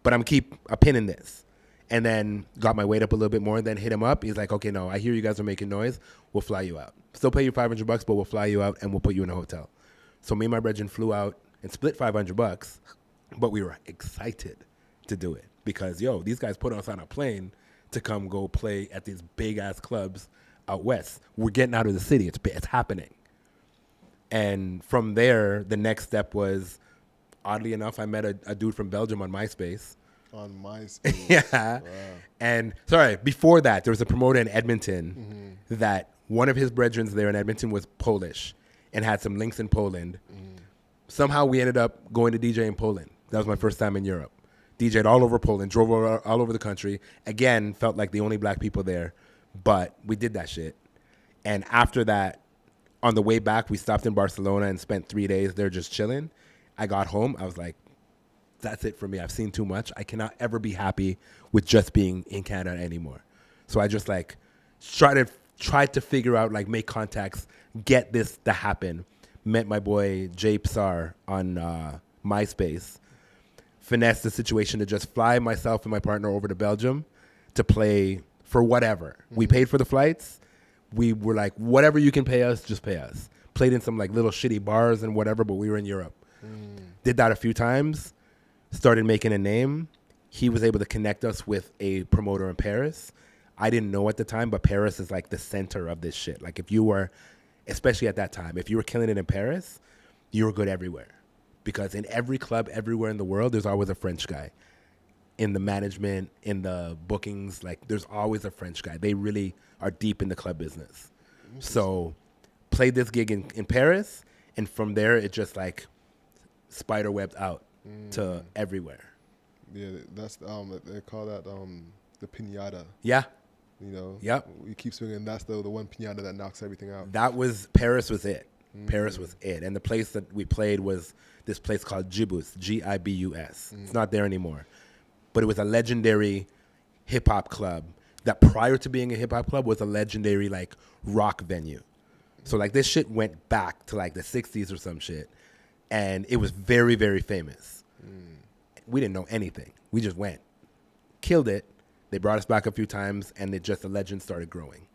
But I'm keep a pin in this. And then got my weight up a little bit more and then hit him up. He's like, okay, no, I hear you guys are making noise. We'll fly you out. Still pay you $500, but we'll fly you out and we'll put you in a hotel. So me and my brethren flew out and split $500, but we were excited to do it because, these guys put us on a plane to come go play at these big-ass clubs out west. We're getting out of the city. It's happening. And from there, the next step was, oddly enough, I met a dude from Belgium on MySpace. On MySpace. Yeah. Wow. And before that, there was a promoter in Edmonton that one of his brethren there in Edmonton was Polish and had some links in Poland. Somehow we ended up going to DJ in Poland. That was my first time in Europe. DJ'd all over Poland, drove all over the country. Again, felt like the only black people there, but we did that shit. And after that, on the way back, we stopped in Barcelona and spent 3 days there just chilling. I got home. I was like, that's it for me. I've seen too much. I cannot ever be happy with just being in Canada anymore. So I just like tried to figure out, like make contacts, get this to happen. Met my boy Jay Psar on MySpace. Finessed the situation to just fly myself and my partner over to Belgium to play for whatever. We paid for the flights. We were like, whatever you can pay us, just pay us. Played in some like little shitty bars and whatever, but we were in Europe. Did that a few times. Started making a name. He was able to connect us with a promoter in Paris. I didn't know at the time, but Paris is like the center of this shit. Like if you were, especially at that time, if you were killing it in Paris, you were good everywhere. Because in every club everywhere in the world, there's always a French guy. In the management, in the bookings, like there's always a French guy. They really are deep in the club business. So played this gig in Paris, and from there it just like spiderwebbed out to everywhere. Yeah, that's they call that the piñata. Yeah. Yep. You keep swinging. That's the one piñata that knocks everything out. Paris was it. Paris was it. And the place that we played was this place called Gibus, Gibus. It's not there anymore. But it was a legendary hip-hop club that prior to being a hip-hop club was a legendary, like, rock venue. So, like, this shit went back to, like, the 60s or some shit. And it was very, very famous. We didn't know anything. We just went. Killed it. They brought us back a few times, and the legend started growing.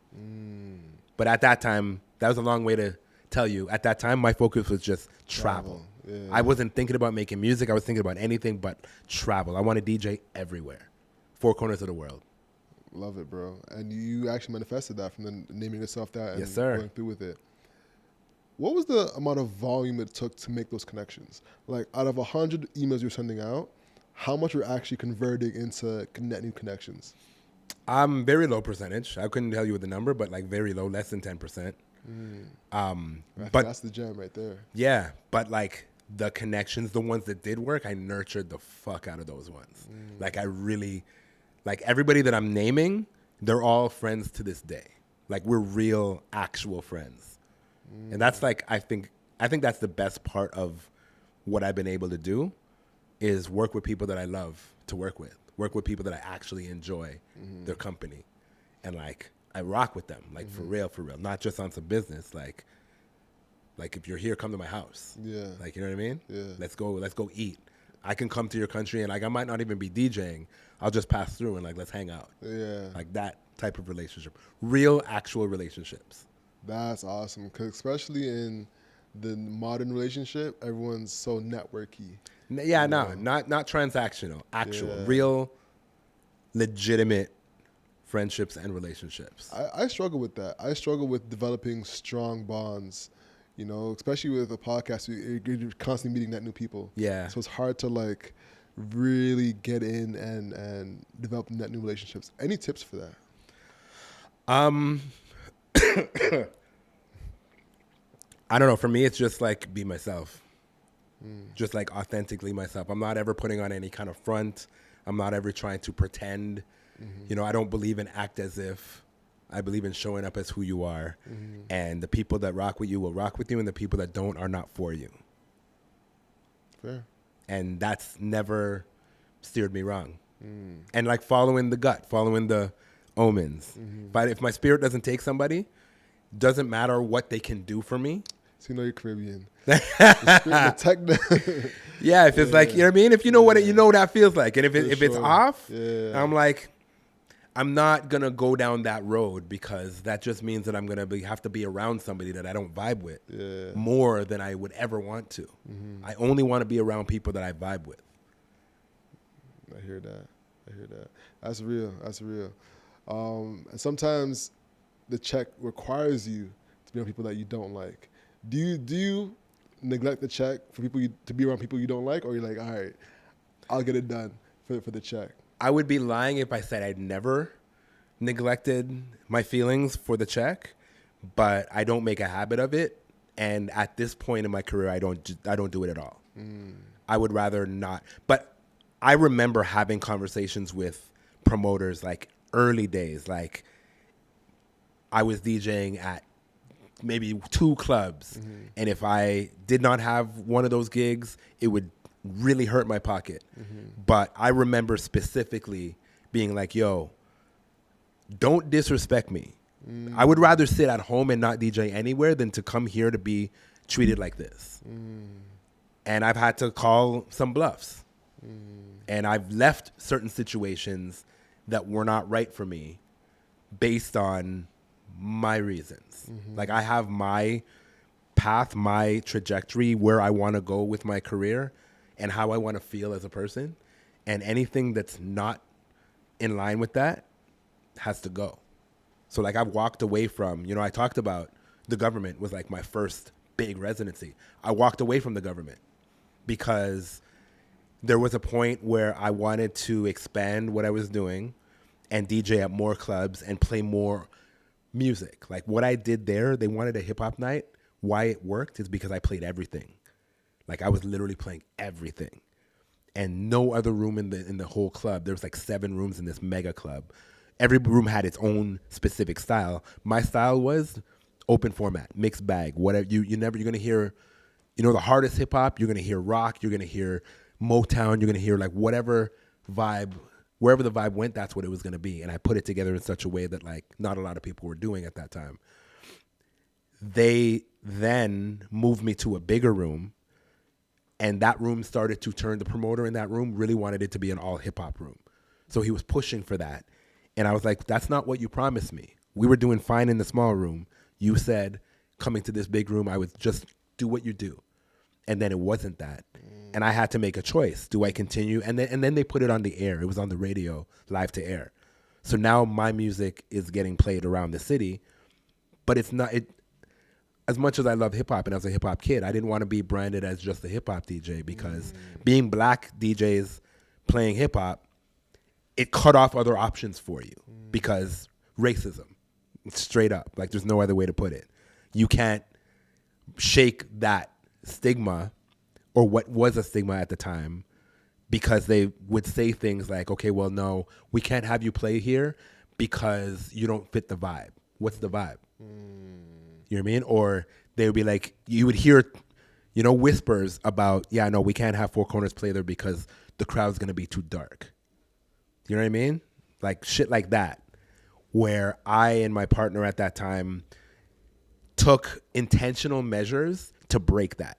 But at that time, that was a long way to tell you. At that time, my focus was just travel. Yeah. I wasn't thinking about making music. I was thinking about anything but travel. I want to DJ everywhere. 4 corners of the world. Love it, bro. And you actually manifested that from the naming yourself that and Yes, sir. going through with it. What was the amount of volume it took to make those connections? Like out of 100 emails you're sending out, how much were actually converting into net new connections? Very low percentage. I couldn't tell you the number, but like very low, less than 10%. But That's the gem right there. yeah, but like the connections, the ones that did work, I nurtured the fuck out of those ones. Like I really, like everybody that I'm naming, they're all friends to this day. Like we're real, actual friends. And that's like, I think that's the best part of what I've been able to do is work with people that I love to work with people that I actually enjoy their company. And like, I rock with them, like for real, not just on some business. Like if you're here, come to my house. Yeah. Like, you know what I mean? Yeah. Let's go eat. I can come to your country and like, I might not even be DJing. I'll just pass through and like, let's hang out. Yeah. Like that type of relationship, real, actual relationships. That's awesome. 'Cause especially in the modern relationship, everyone's so networky. Yeah, no, not transactional, actual, real, legitimate friendships and relationships. I struggle with that. I struggle with developing strong bonds, you know, especially with a podcast. You're constantly meeting new people. Yeah. So it's hard to like really get in and develop net new relationships. Any tips for that? I don't know. For me, it's just like be myself. Just like authentically myself. I'm not ever putting on any kind of front. I'm not ever trying to pretend. You know, I don't believe in act as if. I believe in showing up as who you are. And the people that rock with you will rock with you, and the people that don't are not for you. Fair. And that's never steered me wrong. And like following the gut, following the omens. But if my spirit doesn't take somebody, doesn't matter what they can do for me. So you know you're Caribbean. Yeah, if it's like, you know what I mean? If you know what you know what that feels like. And if it's off, I'm like, I'm not going to go down that road because that just means that I'm going to have to be around somebody that I don't vibe with more than I would ever want to. I only want to be around people that I vibe with. I hear that. That's real. And sometimes the check requires you to be around people that you don't like. Do you neglect the check for people to be around people you don't like, or you're like, all right, I'll get it done for the check? I would be lying if I said I'd never neglected my feelings for the check, but I don't make a habit of it. And at this point in my career, I don't do it at all. I would rather not. But I remember having conversations with promoters like early days, like I was DJing at maybe 2 clubs. And if I did not have one of those gigs, it would really hurt my pocket. But I remember specifically being like, yo, don't disrespect me. I would rather sit at home and not DJ anywhere than to come here to be treated like this. And I've had to call some bluffs. And I've left certain situations that were not right for me based on my reasons. Like I have my path, my trajectory, where I want to go with my career and how I want to feel as a person. And anything that's not in line with that has to go. So like I've walked away from, you know, I talked about the government was like my first big residency. I walked away from the government because there was a point where I wanted to expand what I was doing and DJ at more clubs and play more music. Like what I did there, they wanted a hip hop night. Why it worked is because I played everything. Like I was literally playing everything. And no other room in the whole club. There was like 7 rooms in this mega club. Every room had its own specific style. My style was open format, mixed bag, whatever. You're gonna hear, you know, the hardest hip hop, you're gonna hear rock, you're gonna hear Motown, you're gonna hear like whatever vibe, wherever the vibe went, that's what it was gonna be. And I put it together in such a way that like not a lot of people were doing at that time. They then moved me to a bigger room, and that room started to turn. The promoter in that room really wanted it to be an all hip hop room. So he was pushing for that. And I was like, that's not what you promised me. We were doing fine in the small room. You said coming to this big room, I would just do what you do. And then it wasn't that. And I had to make a choice. Do I continue? And then they put it on the air. It was on the radio, live to air. So now my music is getting played around the city, but it's not it. As much as I love hip hop and as a hip hop kid, I didn't want to be branded as just a hip hop DJ because being black DJs playing hip hop, it cut off other options for you because racism, straight up. Like there's no other way to put it. You can't shake that stigma or what was a stigma at the time because they would say things like, okay, well, no, we can't have you play here because you don't fit the vibe. What's the vibe? You know what I mean? Or they would be like, you would hear, whispers about, yeah, no, we can't have Four Corners play there because the crowd's going to be too dark. You know what I mean? Like shit like that, where I and my partner at that time took intentional measures to break that.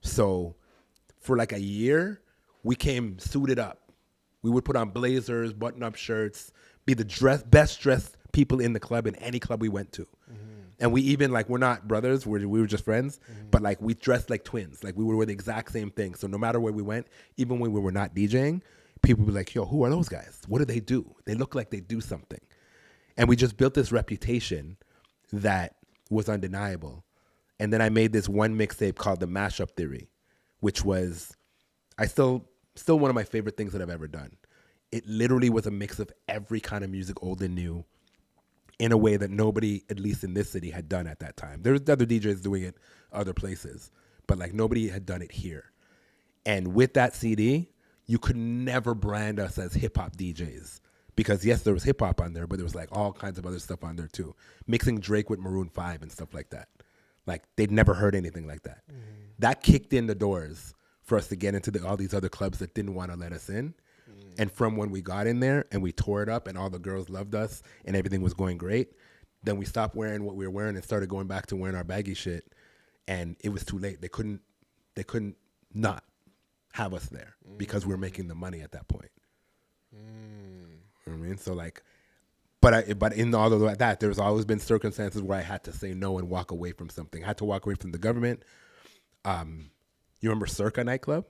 So for like a year, we came suited up. We would put on blazers, button-up shirts, be the best dressed people in the club in any club we went to. And we even, like, we're not brothers, we were just friends, but, like, we dressed like twins. Like, we were the exact same thing. So no matter where we went, even when we were not DJing, people would be like, yo, who are those guys? What do they do? They look like they do something. And we just built this reputation that was undeniable. And then I made this one mixtape called The Mashup Theory, which was, still one of my favorite things that I've ever done. It literally was a mix of every kind of music, old and new, in a way that nobody, at least in this city, had done at that time. There was other DJs doing it other places, but like nobody had done it here. And with that CD, you could never brand us as hip hop DJs because yes, there was hip hop on there, but there was like all kinds of other stuff on there too. Mixing Drake with Maroon 5 and stuff like that. Like they'd never heard anything like that. That kicked in the doors for us to get into all these other clubs that didn't want to let us in. And from when we got in there and we tore it up and all the girls loved us and everything was going great, then we stopped wearing what we were wearing and started going back to wearing our baggy shit. And it was too late. They couldn't not have us there because we were making the money at that point. You know what I mean? So like, but in all of that, there's always been circumstances where I had to say no and walk away from something. I had to walk away from the government. You remember Circa nightclub?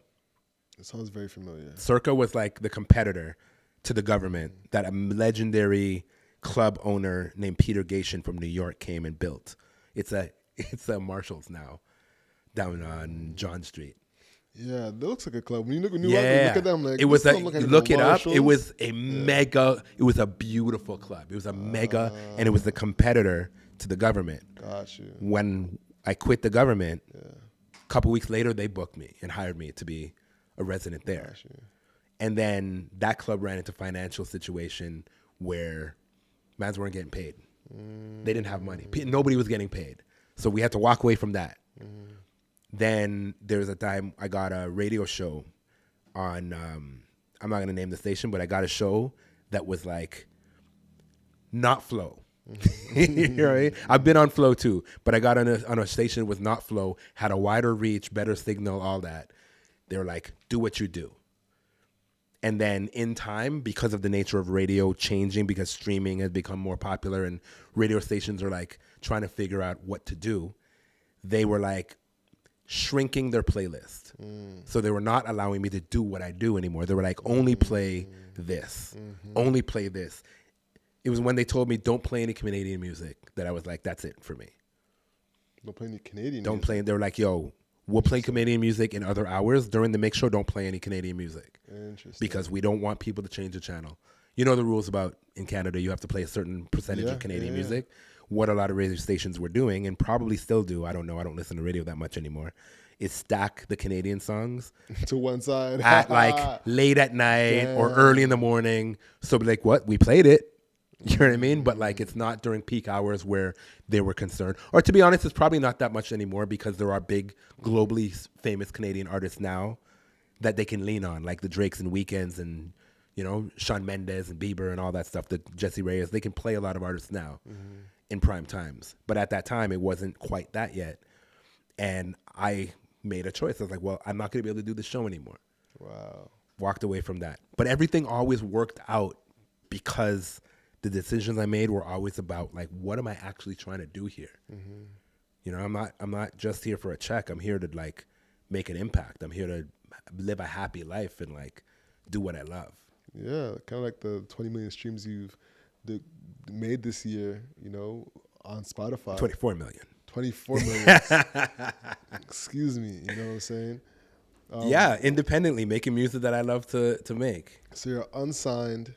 It sounds very familiar. Circa was like the competitor to the government that a legendary club owner named Peter Gation from New York came and built. It's a Marshall's now down on John Street. Yeah, that looks like a club. When you look at them, like it was look it up. It was a mega. It was a beautiful club. It was a mega, and it was the competitor to the government. Got you. When I quit the government, a couple weeks later, they booked me and hired me to be a resident there. And then that club ran into a financial situation where mans weren't getting paid. They didn't have money. Nobody was getting paid. So we had to walk away from that. Then there was a time I got a radio show on, I'm not going to name the station, but I got a show that was like not Flow. You know what I mean? I've been on Flow too, but I got on a station with not Flow, had a wider reach, better signal, all that. They were like, do what you do. And then in time, because of the nature of radio changing, because streaming has become more popular and radio stations are like trying to figure out what to do, they were like shrinking their playlist. So they were not allowing me to do what I do anymore. They were like, only play this, only play this. It was when they told me don't play any Canadian music that I was like, that's it for me. Don't play any Canadian Don't music. play. They were like, yo, we'll play Canadian music in other hours. During the mix show, don't play any Canadian music. Interesting. Because we don't want people to change the channel. You know the rules about in Canada, you have to play a certain percentage of Canadian music. What a lot of radio stations were doing, and probably still do, I don't know, I don't listen to radio that much anymore, is stack the Canadian songs to one side at like late at night or early in the morning. So like, what? We played it. You know what I mean? But like, it's not during peak hours where they were concerned. Or to be honest, it's probably not that much anymore because there are big, globally famous Canadian artists now that they can lean on, like the Drakes and Weekends and, you know, Shawn Mendes and Bieber and all that stuff, the Jesse Reyes. They can play a lot of artists now in prime times. But at that time, it wasn't quite that yet. And I made a choice. I was like, well, I'm not going to be able to do the show anymore. Wow. Walked away from that. But everything always worked out because the decisions I made were always about like, what am I actually trying to do here? You know, I'm not just here for a check. I'm here to like make an impact. I'm here to live a happy life and like do what I love. Yeah, kind of like the 20 million streams you've the made this year, you know, on Spotify. 24 million. 24 million. Excuse me, you know what I'm saying? Yeah, independently making music that I love to make. So you're unsigned,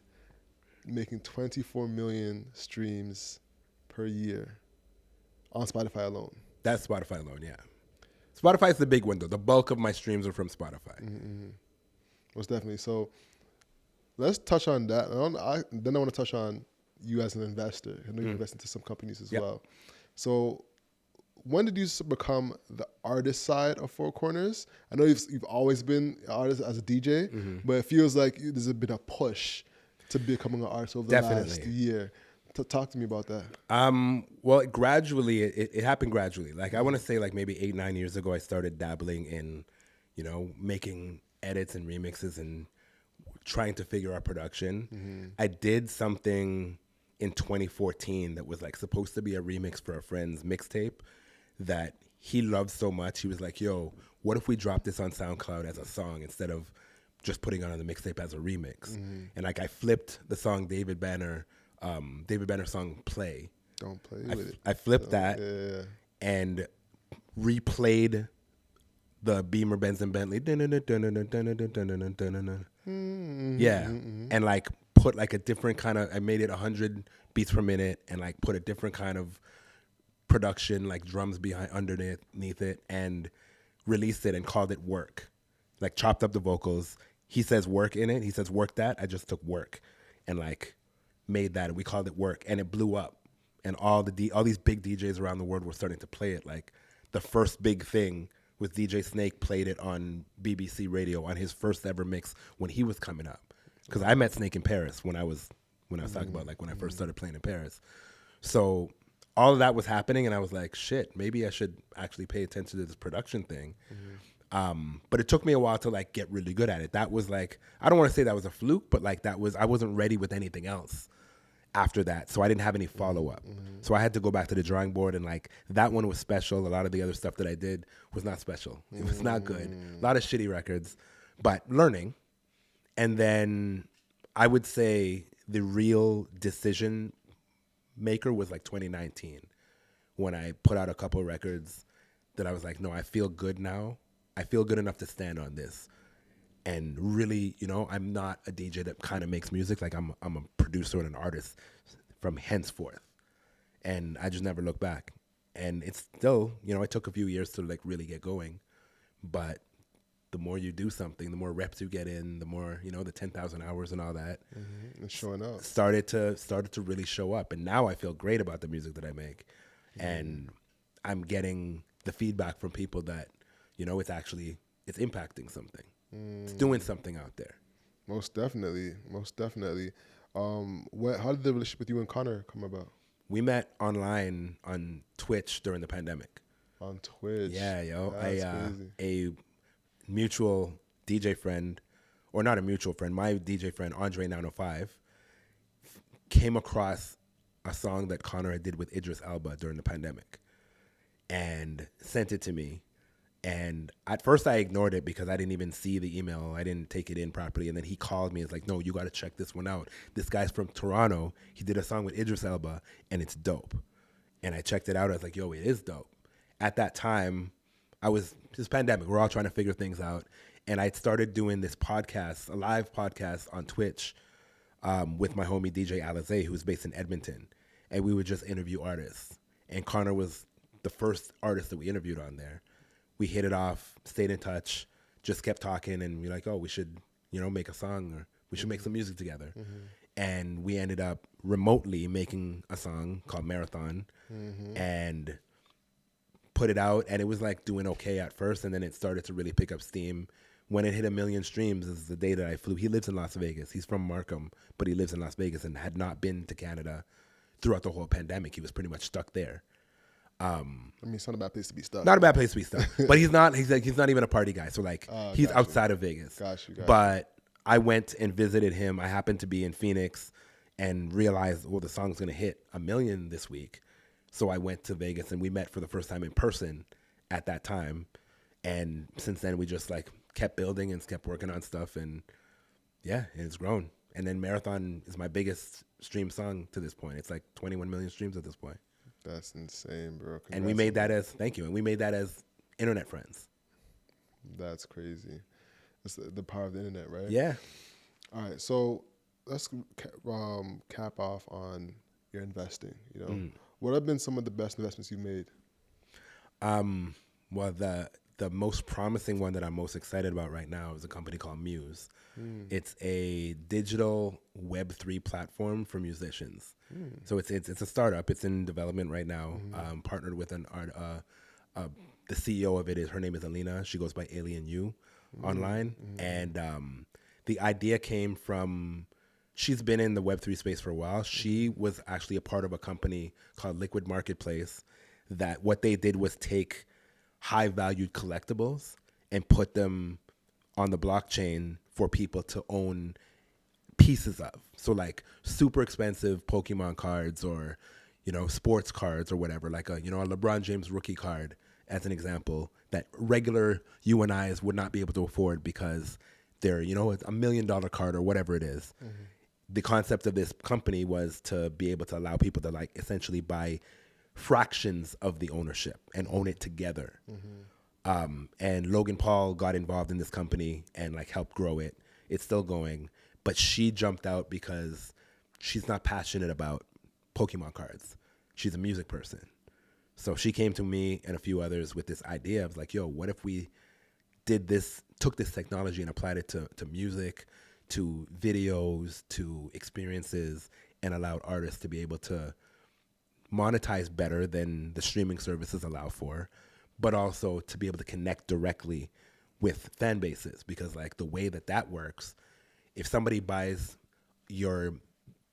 making 24 million streams per year on Spotify alone. That's Spotify alone, yeah. Spotify's the big one, though. The bulk of my streams are from Spotify. Mm-hmm. Most definitely. So let's touch on that. Then I want to touch on you as an investor. I know you invest into some companies as well. So when did you become the artist side of Four Corners? I know you've always been an artist as a DJ, but it feels like there's a bit of push to becoming an artist over the last year. Talk to me about that. Well, gradually, it happened gradually. Like, I want to say like maybe 8-9 years ago, I started dabbling in, you know, making edits and remixes and trying to figure out production. I did something in 2014 that was like supposed to be a remix for a friend's mixtape that he loved so much. He was like, yo, what if we drop this on SoundCloud as a song instead of just putting it on the mixtape as a remix? And like, I flipped the song David Banner song Play. Don't play with it. I flipped that and replayed the Beamer, Benz, and Bentley. And like put like a different kind of, I made it 100 beats per minute and like put a different kind of production, like drums underneath it, and released it and called it Work. Like chopped up the vocals. He says work in it. He says work that. I just took work and like made that, and we called it Work, and it blew up. And all these big DJs around the world were starting to play it. Like the first big thing was DJ Snake played it on BBC Radio on his first ever mix when he was coming up. Because I met Snake in Paris when I was talking about like when I first started playing in Paris. So all of that was happening, and I was like, shit, maybe I should actually pay attention to this production thing. But it took me a while to like get really good at it. That was like, I don't want to say that was a fluke, but like I wasn't ready with anything else after that. So I didn't have any follow up. So I had to go back to the drawing board, and like that one was special. A lot of the other stuff that I did was not special. It was not good. A lot of shitty records, but learning. And then I would say the real decision maker was like 2019 when I put out a couple of records that I was like, no, I feel good now. I feel good enough to stand on this. And really, you know, I'm not a DJ that kind of makes music. Like I'm a producer and an artist from henceforth. And I just never look back. And it's still, you know, it took a few years to like really get going. But the more you do something, the more reps you get in, the more, you know, the 10,000 hours and all that. It's showing up. Started to really show up. And now I feel great about the music that I make. And I'm getting the feedback from people that, you know, it's impacting something. It's doing something out there. Most definitely. How did the relationship with you and Connor come about? We met online on Twitch during the pandemic. On Twitch? Yeah, yo. That's crazy. A mutual DJ friend, or not a mutual friend, my DJ friend, Andre 905, came across a song that Connor did with Idris Elba during the pandemic and sent it to me. And at first I ignored it because I didn't even see the email. I didn't take it in properly. And then he called me and was like, no, you got to check this one out. This guy's from Toronto. He did a song with Idris Elba and it's dope. And I checked it out. I was like, yo, it is dope. At that time, this pandemic, we're all trying to figure things out. And I started doing this podcast, a live podcast on Twitch with my homie DJ Alizé, who's based in Edmonton. And we would just interview artists. And Connor was the first artist that we interviewed on there. We hit it off, stayed in touch, just kept talking, and we're like, oh, we should, you know, make a song, or we should make some music together. And we ended up remotely making a song called Marathon and put it out, and it was like doing okay at first, and then it started to really pick up steam. When it hit 1 million streams is the day that I flew. He lives in Las Vegas. He's from Markham, but he lives in Las Vegas and had not been to Canada throughout the whole pandemic. He was pretty much stuck there. I mean, it's not a bad place to be stuck. Not a bad place to be stuck. But he's not even a party guy. So like he's outside of Vegas. Got you. But I went and visited him. I happened to be in Phoenix and realized, well, the song's going to hit 1 million this week. So I went to Vegas and we met for the first time in person at that time. And since then we just like kept building and kept working on stuff. And yeah, it's grown. And then Marathon is my biggest stream song to this point. It's like 21 million streams at this point. That's insane, bro. And we made that as, thank you, and we made that as internet friends. That's crazy. It's the power of the internet, right? Yeah. All right, so let's cap off on your investing. You know, what have been some of the best investments you've made? Well, the most promising one that I'm most excited about right now is a company called Muse. It's a digital Web3 platform for musicians. So it's a startup. It's in development right now. Partnered with the CEO of it her name is Alina. She goes by Alien U online. And the idea came from, she's been in the Web3 space for a while. She was actually a part of a company called Liquid Marketplace that what they did was take high valued collectibles and put them on the blockchain for people to own pieces of. So like super expensive Pokemon cards or, you know, sports cards or whatever, like a LeBron James rookie card as an example that regular you and I would not be able to afford because they're, it's $1 million card or whatever it is. The concept of this company was to be able to allow people to like essentially buy fractions of the ownership and own it together. And Logan Paul got involved in this company and like helped grow it. It's still going, but she jumped out because she's not passionate about Pokemon cards. She's a music person. So she came to me and a few others with this idea of like, yo, what if we did this, took this technology and applied it to music, to videos, to experiences, and allowed artists to be able to monetize better than the streaming services allow for, but also to be able to connect directly with fan bases. Because like the way that works, if somebody buys your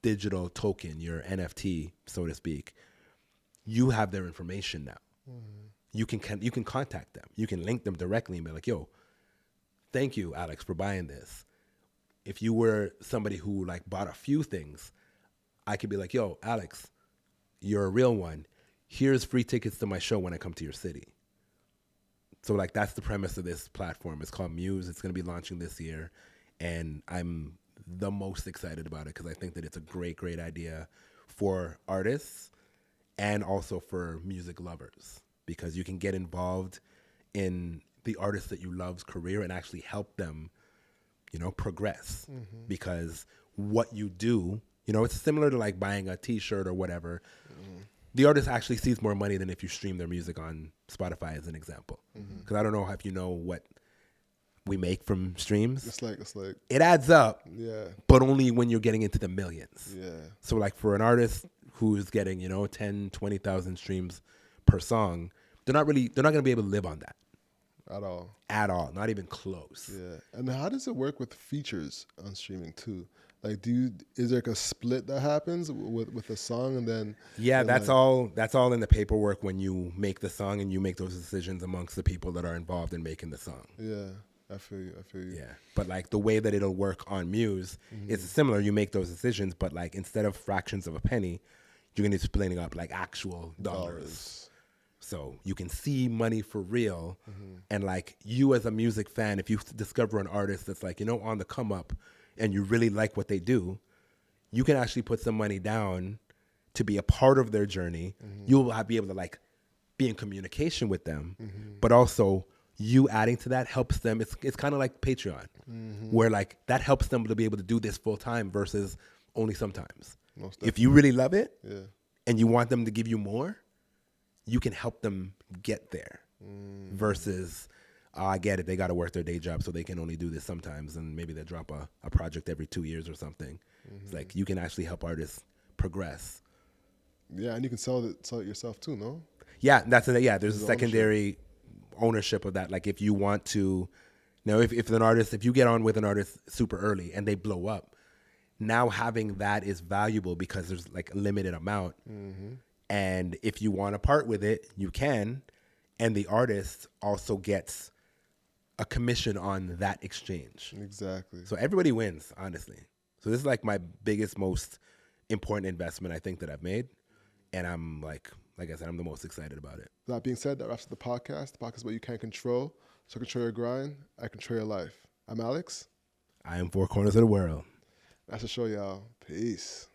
digital token, your NFT, so to speak, you have their information now. You can contact them. You can link them directly and be like, yo, thank you, Alex, for buying this. If you were somebody who like bought a few things, I could be like, yo, Alex, you're a real one. Here's free tickets to my show when I come to your city. So like that's the premise of this platform. It's called Muse. It's going to be launching this year. And I'm the most excited about it because I think that it's a great, great idea for artists and also for music lovers, because you can get involved in the artist that you love's career and actually help them, progress. Because what you do, it's similar to like buying a t-shirt or whatever. The artist actually sees more money than if you stream their music on Spotify as an example. Because I don't know if you know what we make from streams. It's like it adds up. Yeah. But only when you're getting into the millions. Yeah. So like for an artist who's getting, 10, 20,000 streams per song, they're not going to be able to live on that. At all. Not even close. Yeah. And how does it work with features on streaming too? Like, is there like a split that happens with a song and then? Yeah, that's all in the paperwork when you make the song and you make those decisions amongst the people that are involved in making the song. Yeah, I feel you. Yeah, but like the way that it'll work on Muse is similar. You make those decisions, but like instead of fractions of a penny, you're going to be splitting up like actual dollars. So you can see money for real. And like you as a music fan, if you discover an artist that's like, on the come up, and you really like what they do, you can actually put some money down to be a part of their journey. You'll be able to like be in communication with them, but also you adding to that helps them. It's kind of like Patreon, where like that helps them to be able to do this full time versus only sometimes. If you really love it and you want them to give you more, you can help them get there versus, I get it, they got to work their day job, so they can only do this sometimes, and maybe they drop a project every 2 years or something. It's like you can actually help artists progress. Yeah, and you can sell it yourself too, no? Yeah, there's a secondary ownership of that. Like if you want to, if you get on with an artist super early and they blow up, now having that is valuable because there's like a limited amount. And if you want to part with it, you can, and the artist also gets a commission on that exchange. Exactly. So everybody wins, honestly. So this is like my biggest, most important investment I think that I've made. And I'm like I said, I'm the most excited about it. That being said, that wraps up the podcast. The podcast is what you can't control. So control your grind. I control your life. I'm Alex. I am Four Corners of the World. That's a show, y'all. Peace.